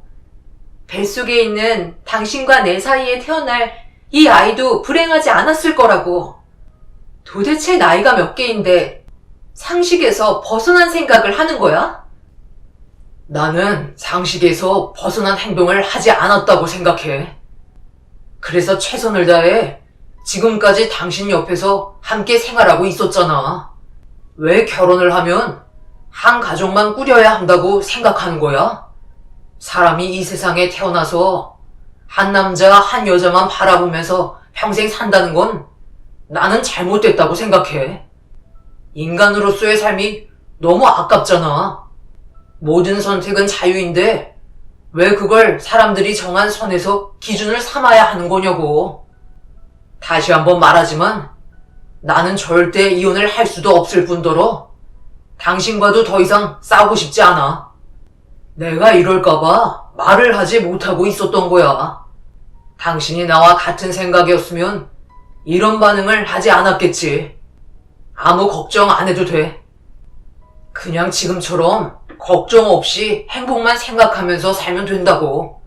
[SPEAKER 1] 뱃속에 있는 당신과 내 사이에 태어날 이 아이도 불행하지 않았을 거라고. 도대체 나이가 몇 개인데 상식에서 벗어난 생각을 하는 거야? 나는 상식에서 벗어난 행동을 하지 않았다고 생각해. 그래서 최선을 다해 지금까지 당신 옆에서 함께 생활하고 있었잖아. 왜 결혼을 하면 한 가족만 꾸려야 한다고 생각하는 거야? 사람이 이 세상에 태어나서 한 남자 한 여자만 바라보면서 평생 산다는 건 나는 잘못됐다고 생각해. 인간으로서의 삶이 너무 아깝잖아. 모든 선택은 자유인데 왜 그걸 사람들이 정한 선에서 기준을 삼아야 하는 거냐고. 다시 한번 말하지만 나는 절대 이혼을 할 수도 없을 뿐더러 당신과도 더 이상 싸우고 싶지 않아. 내가 이럴까봐 말을 하지 못하고 있었던 거야. 당신이 나와 같은 생각이었으면 이런 반응을 하지 않았겠지. 아무 걱정 안 해도 돼. 그냥 지금처럼 걱정 없이 행복만 생각하면서 살면 된다고.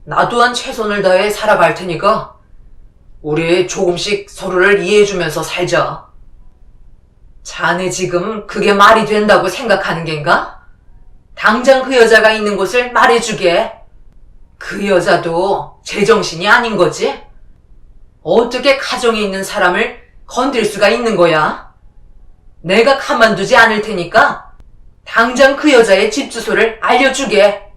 [SPEAKER 1] 나 또한 최선을 다해 살아갈 테니까 우리 조금씩 서로를 이해해주면서 살자. 자네 지금 그게 말이 된다고 생각하는 겐가? 당장 그 여자가 있는 곳을 말해주게. 그 여자도 제정신이 아닌 거지? 어떻게 가정에 있는 사람을 건들 수가 있는 거야? 내가 가만두지 않을 테니까 당장 그 여자의 집 주소를 알려주게.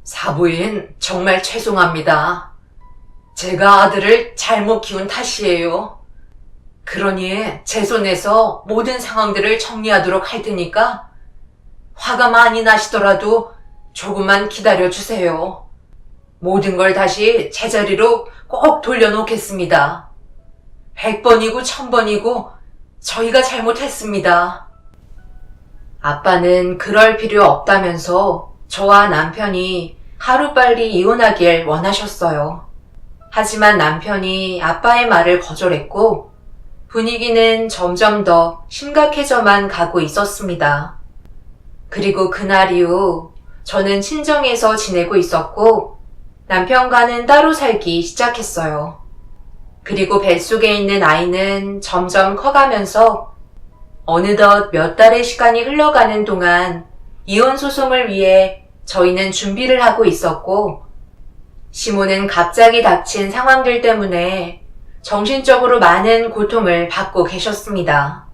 [SPEAKER 1] 사부인, 정말 죄송합니다. 제가 아들을 잘못 키운 탓이에요. 그러니 제 손에서 모든 상황들을 정리하도록 할 테니까 화가 많이 나시더라도 조금만 기다려주세요. 모든 걸 다시 제자리로 꼭 돌려놓겠습니다. 100번이고 1000번이고 저희가 잘못했습니다. 아빠는 그럴 필요 없다면서 저와 남편이 하루빨리 이혼하길 원하셨어요. 하지만 남편이 아빠의 말을 거절했고 분위기는 점점 더 심각해져만 가고 있었습니다. 그리고 그날 이후 저는 친정에서 지내고 있었고 남편과는 따로 살기 시작했어요. 그리고 뱃속에 있는 아이는 점점 커가면서 어느덧 몇 달의 시간이 흘러가는 동안 이혼 소송을 위해 저희는 준비를 하고 있었고 시모는 갑자기 닥친 상황들 때문에 정신적으로 많은 고통을 받고 계셨습니다.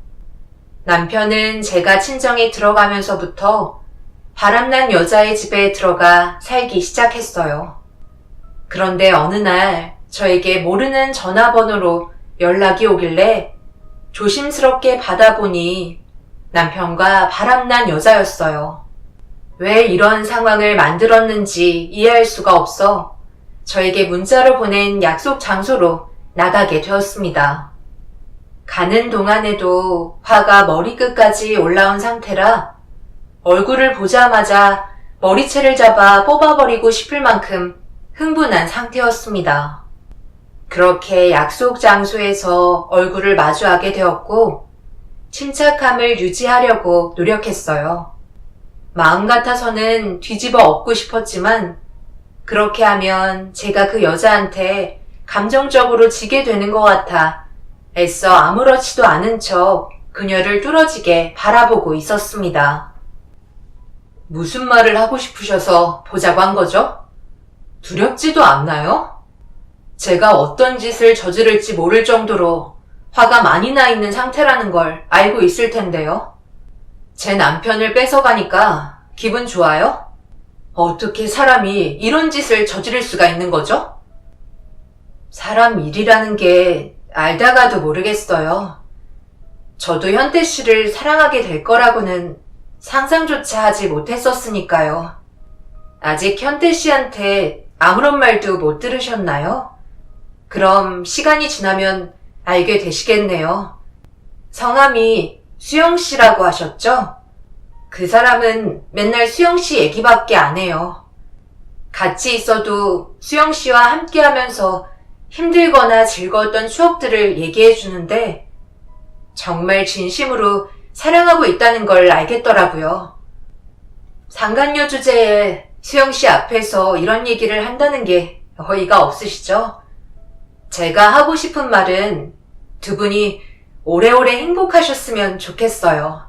[SPEAKER 1] 남편은 제가 친정에 들어가면서부터 바람난 여자의 집에 들어가 살기 시작했어요. 그런데 어느 날 저에게 모르는 전화번호로 연락이 오길래 조심스럽게 받아보니 남편과 바람난 여자였어요. 왜 이런 상황을 만들었는지 이해할 수가 없어 저에게 문자로 보낸 약속 장소로 나가게 되었습니다. 가는 동안에도 화가 머리끝까지 올라온 상태라 얼굴을 보자마자 머리채를 잡아 뽑아버리고 싶을 만큼 흥분한 상태였습니다. 그렇게 약속 장소에서 얼굴을 마주하게 되었고 침착함을 유지하려고 노력했어요. 마음 같아서는 뒤집어 엎고 싶었지만 그렇게 하면 제가 그 여자한테 감정적으로 지게 되는 것 같아 애써 아무렇지도 않은 척 그녀를 뚫어지게 바라보고 있었습니다. 무슨 말을 하고 싶으셔서 보자고 한 거죠? 두렵지도 않나요? 제가 어떤 짓을 저지를지 모를 정도로 화가 많이 나 있는 상태라는 걸 알고 있을 텐데요. 제 남편을 뺏어가니까 기분 좋아요? 어떻게 사람이 이런 짓을 저지를 수가 있는 거죠? 사람 일이라는 게 알다가도 모르겠어요. 저도 현태 씨를 사랑하게 될 거라고는 상상조차 하지 못했었으니까요. 아직 현태 씨한테 아무런 말도 못 들으셨나요? 그럼 시간이 지나면 알게 되시겠네요. 성함이 수영 씨라고 하셨죠? 그 사람은 맨날 수영씨 얘기밖에 안 해요. 같이 있어도 수영씨와 함께 하면서 힘들거나 즐거웠던 추억들을 얘기해 주는데 정말 진심으로 사랑하고 있다는 걸 알겠더라고요. 상간녀 주제에 수영씨 앞에서 이런 얘기를 한다는 게 어이가 없으시죠? 제가 하고 싶은 말은 두 분이 오래오래 행복하셨으면 좋겠어요.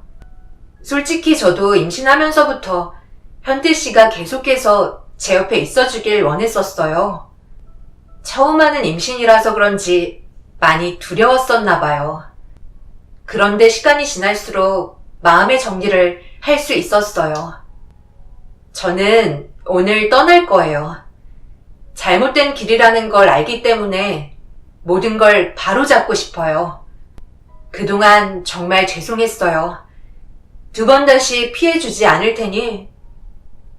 [SPEAKER 1] 솔직히 저도 임신하면서부터 현태 씨가 계속해서 제 옆에 있어주길 원했었어요. 처음 하는 임신이라서 그런지 많이 두려웠었나 봐요. 그런데 시간이 지날수록 마음의 정리를 할 수 있었어요. 저는 오늘 떠날 거예요. 잘못된 길이라는 걸 알기 때문에 모든 걸 바로잡고 싶어요. 그동안 정말 죄송했어요. 두 번 다시 피해주지 않을 테니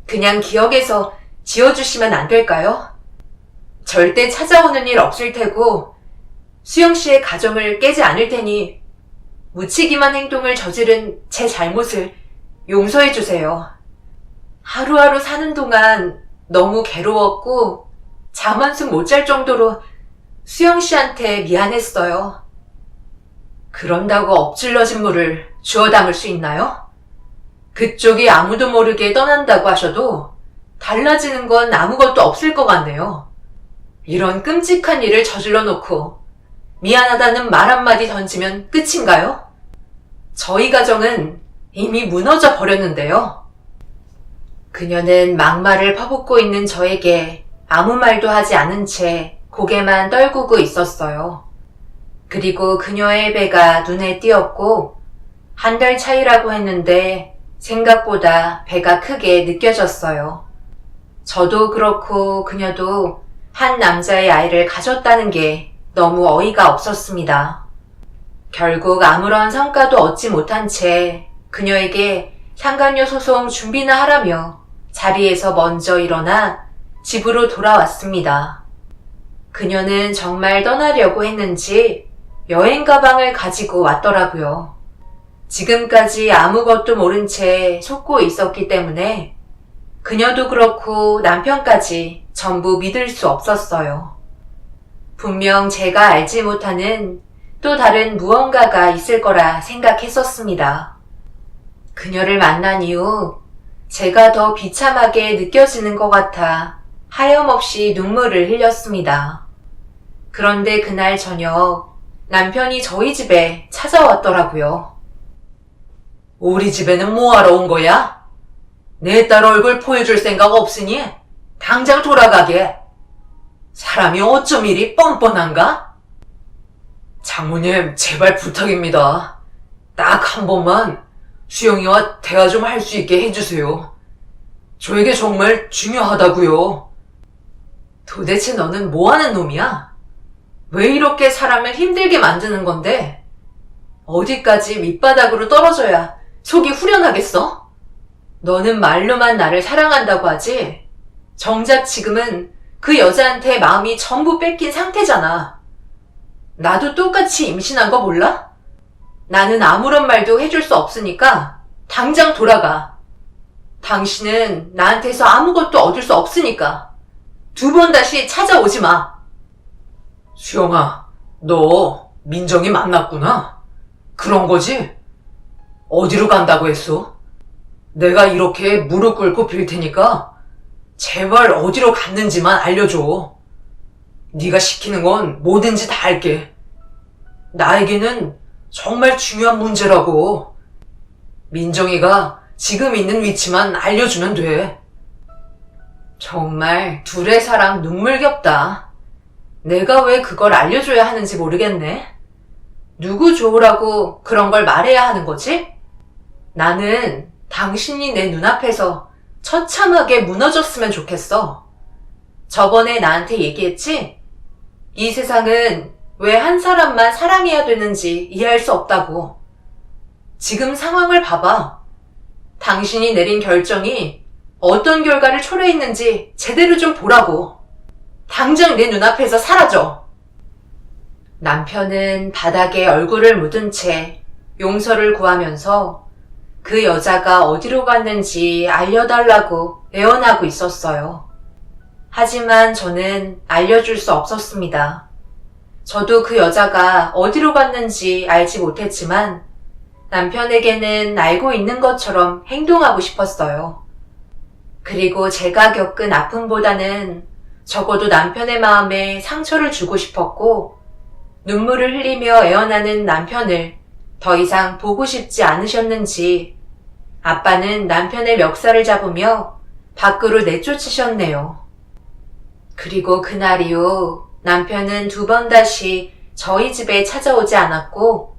[SPEAKER 1] 그냥 기억에서 지워주시면 안 될까요? 절대 찾아오는 일 없을 테고 수영 씨의 가정을 깨지 않을 테니 무책임한 행동을 저지른 제 잘못을 용서해 주세요. 하루하루 사는 동안 너무 괴로웠고 잠 한숨 못 잘 정도로 수영 씨한테 미안했어요. 그런다고 엎질러진 물을 주워 담을 수 있나요? 그쪽이 아무도 모르게 떠난다고 하셔도 달라지는 건 아무것도 없을 것 같네요. 이런 끔찍한 일을 저질러 놓고 미안하다는 말 한마디 던지면 끝인가요? 저희 가정은 이미 무너져 버렸는데요. 그녀는 막말을 퍼붓고 있는 저에게 아무 말도 하지 않은 채 고개만 떨구고 있었어요. 그리고 그녀의 배가 눈에 띄었고 한 달 차이라고 했는데 생각보다 배가 크게 느껴졌어요. 저도 그렇고 그녀도 한 남자의 아이를 가졌다는 게 너무 어이가 없었습니다. 결국 아무런 성과도 얻지 못한 채 그녀에게 상간녀 소송 준비나 하라며 자리에서 먼저 일어나 집으로 돌아왔습니다. 그녀는 정말 떠나려고 했는지 여행 가방을 가지고 왔더라고요. 지금까지 아무것도 모른 채 속고 있었기 때문에 그녀도 그렇고 남편까지 전부 믿을 수 없었어요. 분명 제가 알지 못하는 또 다른 무언가가 있을 거라 생각했었습니다. 그녀를 만난 이후 제가 더 비참하게 느껴지는 것 같아 하염없이 눈물을 흘렸습니다. 그런데 그날 저녁 남편이 저희 집에 찾아왔더라고요. 우리 집에는 뭐하러 온 거야? 내 딸 얼굴 보여줄 생각 없으니 당장 돌아가게. 사람이 어쩜 이리 뻔뻔한가? 장모님, 제발 부탁입니다. 딱 한 번만 수영이와 대화 좀 할 수 있게 해주세요. 저에게 정말 중요하다고요. 도대체 너는 뭐하는 놈이야? 왜 이렇게 사람을 힘들게 만드는 건데? 어디까지 밑바닥으로 떨어져야 속이 후련하겠어? 너는 말로만 나를 사랑한다고 하지? 정작 지금은 그 여자한테 마음이 전부 뺏긴 상태잖아. 나도 똑같이 임신한 거 몰라? 나는 아무런 말도 해줄 수 없으니까 당장 돌아가. 당신은 나한테서 아무것도 얻을 수 없으니까 두 번 다시 찾아오지 마. 수영아, 너 민정이 만났구나. 그런 거지? 어디로 간다고 했어? 내가 이렇게 무릎 꿇고 빌 테니까 제발 어디로 갔는지만 알려줘. 네가 시키는 건 뭐든지 다 할게. 나에게는 정말 중요한 문제라고. 민정이가 지금 있는 위치만 알려주면 돼. 정말 둘의 사랑 눈물겹다. 내가 왜 그걸 알려줘야 하는지 모르겠네. 누구 좋으라고 그런 걸 말해야 하는 거지? 나는 당신이 내 눈앞에서 처참하게 무너졌으면 좋겠어. 저번에 나한테 얘기했지? 이 세상은 왜 한 사람만 사랑해야 되는지 이해할 수 없다고. 지금 상황을 봐봐. 당신이 내린 결정이 어떤 결과를 초래했는지 제대로 좀 보라고. 당장 내 눈앞에서 사라져. 남편은 바닥에 얼굴을 묻은 채 용서를 구하면서 그 여자가 어디로 갔는지 알려달라고 애원하고 있었어요. 하지만 저는 알려줄 수 없었습니다. 저도 그 여자가 어디로 갔는지 알지 못했지만 남편에게는 알고 있는 것처럼 행동하고 싶었어요. 그리고 제가 겪은 아픔보다는 적어도 남편의 마음에 상처를 주고 싶었고 눈물을 흘리며 애원하는 남편을 더 이상 보고 싶지 않으셨는지 아빠는 남편의 멱살을 잡으며 밖으로 내쫓으셨네요. 그리고 그날 이후 남편은 2번 다시 저희 집에 찾아오지 않았고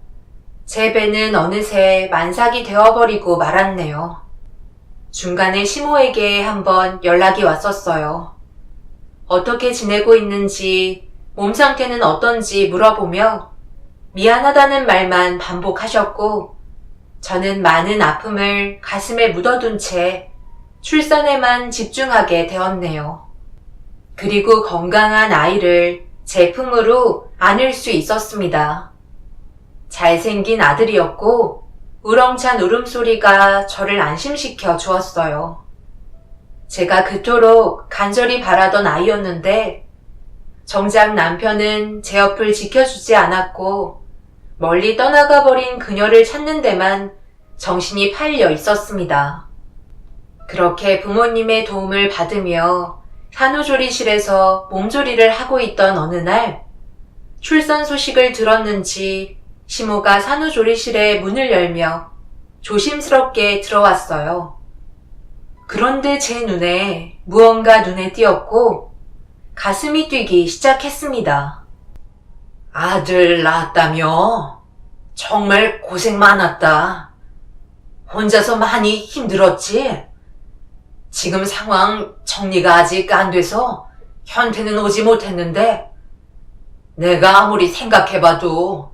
[SPEAKER 1] 제 배는 어느새 만삭이 되어버리고 말았네요. 중간에 시모에게 한번 연락이 왔었어요. 어떻게 지내고 있는지, 몸 상태는 어떤지 물어보며 미안하다는 말만 반복하셨고 저는 많은 아픔을 가슴에 묻어둔 채 출산에만 집중하게 되었네요. 그리고 건강한 아이를 제 품으로 안을 수 있었습니다. 잘생긴 아들이었고 우렁찬 울음소리가 저를 안심시켜 주었어요. 제가 그토록 간절히 바라던 아이였는데 정작 남편은 제 옆을 지켜주지 않았고 멀리 떠나가 버린 그녀를 찾는 데만 정신이 팔려 있었습니다. 그렇게 부모님의 도움을 받으며 산후조리실에서 몸조리를 하고 있던 어느 날 출산 소식을 들었는지 시모가 산후조리실의 문을 열며 조심스럽게 들어왔어요. 그런데 제 눈에 무언가 눈에 띄었고 가슴이 뛰기 시작했습니다. 아들 낳았다며? 정말 고생 많았다. 혼자서 많이 힘들었지? 지금 상황 정리가 아직 안 돼서 현태는 오지 못했는데 내가 아무리 생각해봐도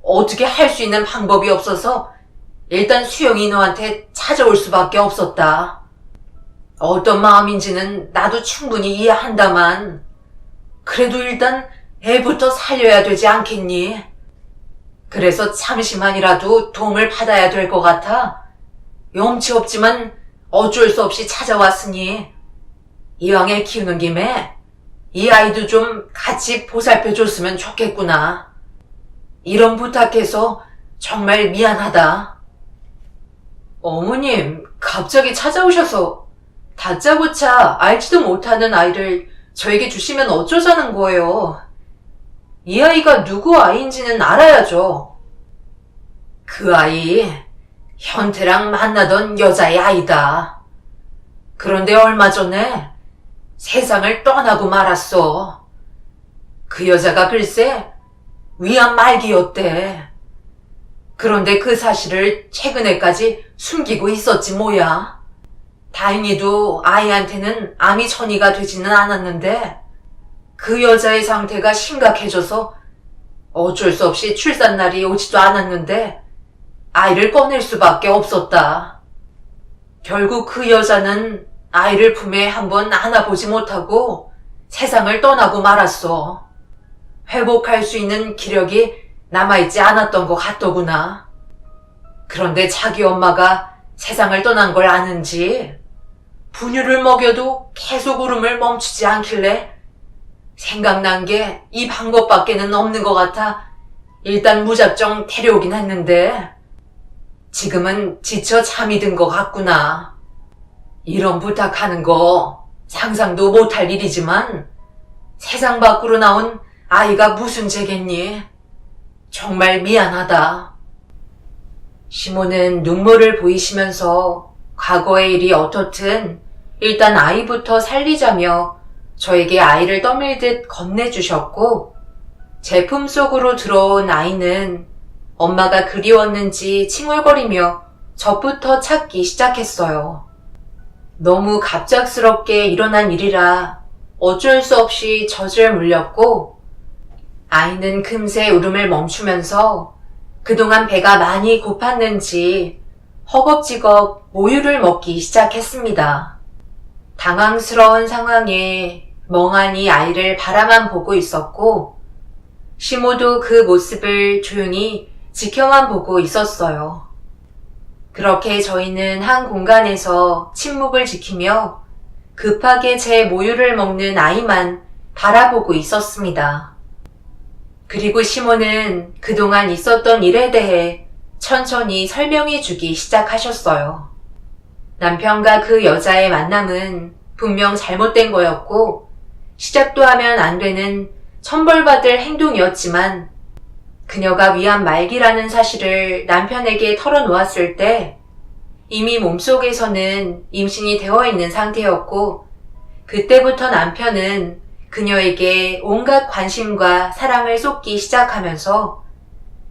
[SPEAKER 1] 어떻게 할 수 있는 방법이 없어서 일단 수영이 너한테 찾아올 수밖에 없었다. 어떤 마음인지는 나도 충분히 이해한다만 그래도 일단 애부터 살려야 되지 않겠니? 그래서 잠시만이라도 도움을 받아야 될 것 같아 염치 없지만 어쩔 수 없이 찾아왔으니 이왕 애 키우는 김에 이 아이도 좀 같이 보살펴줬으면 좋겠구나. 이런 부탁해서 정말 미안하다. 어머님, 갑자기 찾아오셔서 다짜고짜 알지도 못하는 아이를 저에게 주시면 어쩌자는 거예요. 이 아이가 누구 아이인지는 알아야죠. 그 아이, 현태랑 만나던 여자의 아이다. 그런데 얼마 전에 세상을 떠나고 말았어. 그 여자가 글쎄 위암 말기였대. 그런데 그 사실을 최근에까지 숨기고 있었지 뭐야. 다행히도 아이한테는 암이 전이가 되지는 않았는데 그 여자의 상태가 심각해져서 어쩔 수 없이 출산날이 오지도 않았는데 아이를 꺼낼 수밖에 없었다. 결국 그 여자는 아이를 품에 한번 안아보지 못하고 세상을 떠나고 말았어. 회복할 수 있는 기력이 남아있지 않았던 것 같더구나. 그런데 자기 엄마가 세상을 떠난 걸 아는지 분유를 먹여도 계속 울음을 멈추지 않길래 생각난 게 이 방법밖에는 없는 것 같아 일단 무작정 데려오긴 했는데 지금은 지쳐 잠이 든 것 같구나. 이런 부탁하는 거 상상도 못할 일이지만 세상 밖으로 나온 아이가 무슨 죄겠니? 정말 미안하다. 시모는 눈물을 보이시면서 과거의 일이 어떻든 일단 아이부터 살리자며 저에게 아이를 떠밀듯 건네주셨고 제 품속으로 들어온 아이는 엄마가 그리웠는지 칭얼거리며 저부터 찾기 시작했어요. 너무 갑작스럽게 일어난 일이라 어쩔 수 없이 젖을 물렸고 아이는 금세 울음을 멈추면서 그동안 배가 많이 고팠는지 허겁지겁 모유를 먹기 시작했습니다. 당황스러운 상황에 멍하니 아이를 바라만 보고 있었고 시모도 그 모습을 조용히 지켜만 보고 있었어요. 그렇게 저희는 한 공간에서 침묵을 지키며 급하게 제 모유를 먹는 아이만 바라보고 있었습니다. 그리고 시몬은 그동안 있었던 일에 대해 천천히 설명해 주기 시작하셨어요. 남편과 그 여자의 만남은 분명 잘못된 거였고 시작도 하면 안 되는 천벌받을 행동이었지만 그녀가 위암 말기라는 사실을 남편에게 털어놓았을 때 이미 몸속에서는 임신이 되어 있는 상태였고 그때부터 남편은 그녀에게 온갖 관심과 사랑을 쏟기 시작하면서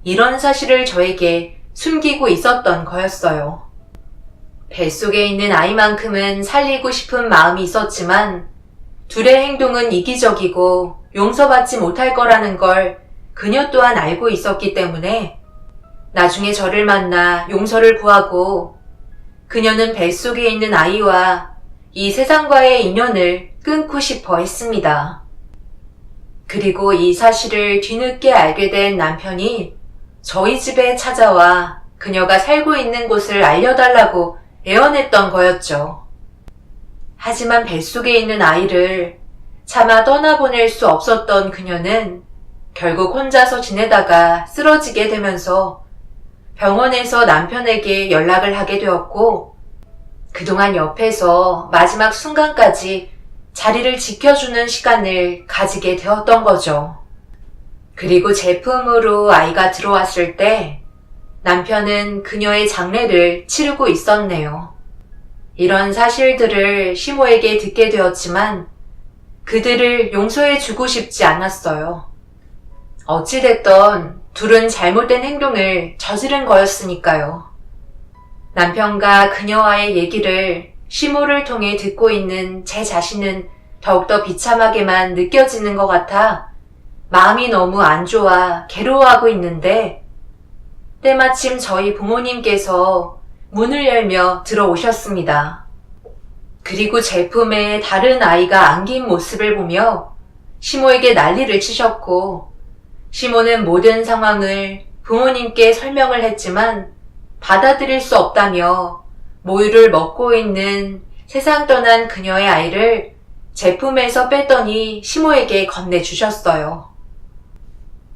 [SPEAKER 1] 이런 사실을 저에게 숨기고 있었던 거였어요. 뱃속에 있는 아이만큼은 살리고 싶은 마음이 있었지만 둘의 행동은 이기적이고 용서받지 못할 거라는 걸 그녀 또한 알고 있었기 때문에 나중에 저를 만나 용서를 구하고 그녀는 뱃속에 있는 아이와 이 세상과의 인연을 끊고 싶어 했습니다. 그리고 이 사실을 뒤늦게 알게 된 남편이 저희 집에 찾아와 그녀가 살고 있는 곳을 알려달라고 애원했던 거였죠. 하지만 뱃속에 있는 아이를 차마 떠나보낼 수 없었던 그녀는 결국 혼자서 지내다가 쓰러지게 되면서 병원에서 남편에게 연락을 하게 되었고 그동안 옆에서 마지막 순간까지 자리를 지켜주는 시간을 가지게 되었던 거죠. 그리고 제품으로 아이가 들어왔을 때 남편은 그녀의 장례를 치르고 있었네요. 이런 사실들을 시모에게 듣게 되었지만 그들을 용서해주고 싶지 않았어요. 어찌됐던 둘은 잘못된 행동을 저지른 거였으니까요. 남편과 그녀와의 얘기를 시모를 통해 듣고 있는 제 자신은 더욱더 비참하게만 느껴지는 것 같아 마음이 너무 안 좋아 괴로워하고 있는데 때마침 저희 부모님께서 문을 열며 들어오셨습니다. 그리고 제품에 다른 아이가 안긴 모습을 보며 시모에게 난리를 치셨고 시모는 모든 상황을 부모님께 설명을 했지만 받아들일 수 없다며 모유를 먹고 있는 세상 떠난 그녀의 아이를 제품에서 뺐더니 시모에게 건네주셨어요.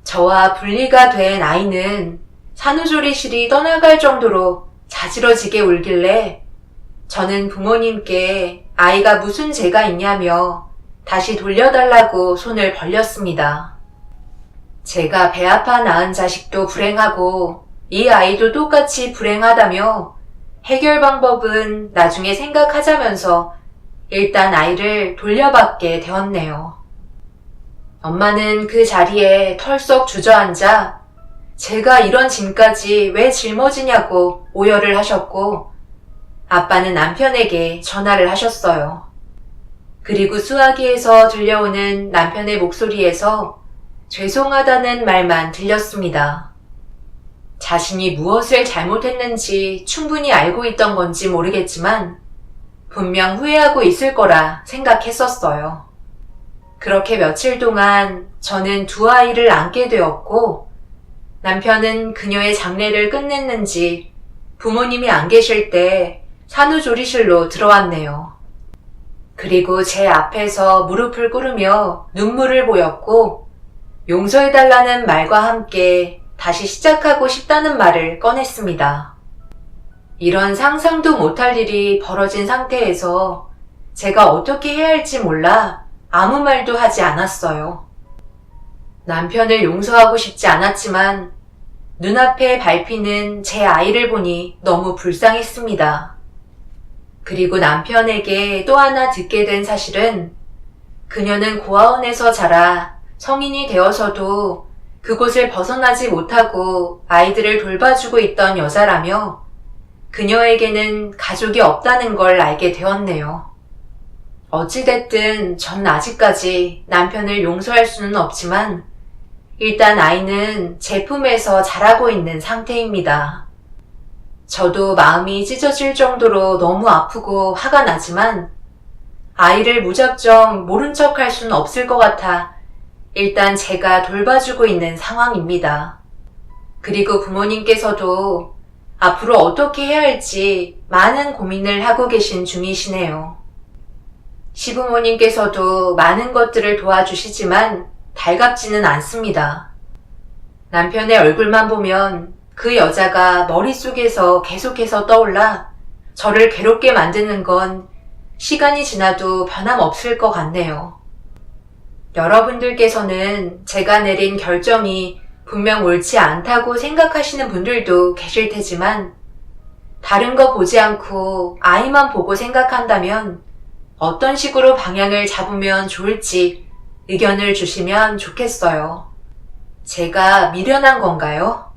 [SPEAKER 1] 저와 분리가 된 아이는 산후조리실이 떠나갈 정도로 자지러지게 울길래 저는 부모님께 아이가 무슨 죄가 있냐며 다시 돌려달라고 손을 벌렸습니다. 제가 배 아파 낳은 자식도 불행하고 이 아이도 똑같이 불행하다며 해결 방법은 나중에 생각하자면서 일단 아이를 돌려받게 되었네요. 엄마는 그 자리에 털썩 주저앉아 제가 이런 짐까지 왜 짊어지냐고 오열을 하셨고 아빠는 남편에게 전화를 하셨어요. 그리고 수화기에서 들려오는 남편의 목소리에서 죄송하다는 말만 들렸습니다. 자신이 무엇을 잘못했는지 충분히 알고 있던 건지 모르겠지만 분명 후회하고 있을 거라 생각했었어요. 그렇게 며칠 동안 저는 두 아이를 안게 되었고 남편은 그녀의 장례를 끝냈는지 부모님이 안 계실 때 산후조리실로 들어왔네요. 그리고 제 앞에서 무릎을 꿇으며 눈물을 보였고 용서해달라는 말과 함께 다시 시작하고 싶다는 말을 꺼냈습니다. 이런 상상도 못할 일이 벌어진 상태에서 제가 어떻게 해야 할지 몰라 아무 말도 하지 않았어요. 남편을 용서하고 싶지 않았지만 눈앞에 밟히는 제 아이를 보니 너무 불쌍했습니다. 그리고 남편에게 또 하나 듣게 된 사실은 그녀는 고아원에서 자라 성인이 되어서도 그곳을 벗어나지 못하고 아이들을 돌봐주고 있던 여자라며 그녀에게는 가족이 없다는 걸 알게 되었네요. 어찌됐든 전 아직까지 남편을 용서할 수는 없지만 일단 아이는 제 품에서 자라고 있는 상태입니다. 저도 마음이 찢어질 정도로 너무 아프고 화가 나지만 아이를 무작정 모른 척 할 수는 없을 것 같아 일단 제가 돌봐주고 있는 상황입니다. 그리고 부모님께서도 앞으로 어떻게 해야 할지 많은 고민을 하고 계신 중이시네요. 시부모님께서도 많은 것들을 도와주시지만 달갑지는 않습니다. 남편의 얼굴만 보면 그 여자가 머릿속에서 계속해서 떠올라 저를 괴롭게 만드는 건 시간이 지나도 변함없을 것 같네요. 여러분들께서는 제가 내린 결정이 분명 옳지 않다고 생각하시는 분들도 계실 테지만 다른 거 보지 않고 아이만 보고 생각한다면 어떤 식으로 방향을 잡으면 좋을지 의견을 주시면 좋겠어요. 제가 미련한 건가요?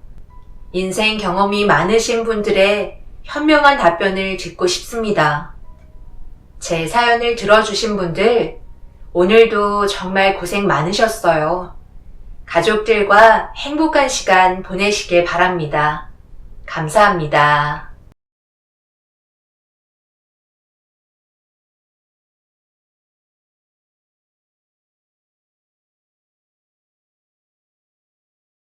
[SPEAKER 1] 인생 경험이 많으신 분들의 현명한 답변을 듣고 싶습니다. 제 사연을 들어주신 분들, 오늘도 정말 고생 많으셨어요. 가족들과 행복한 시간 보내시길 바랍니다. 감사합니다.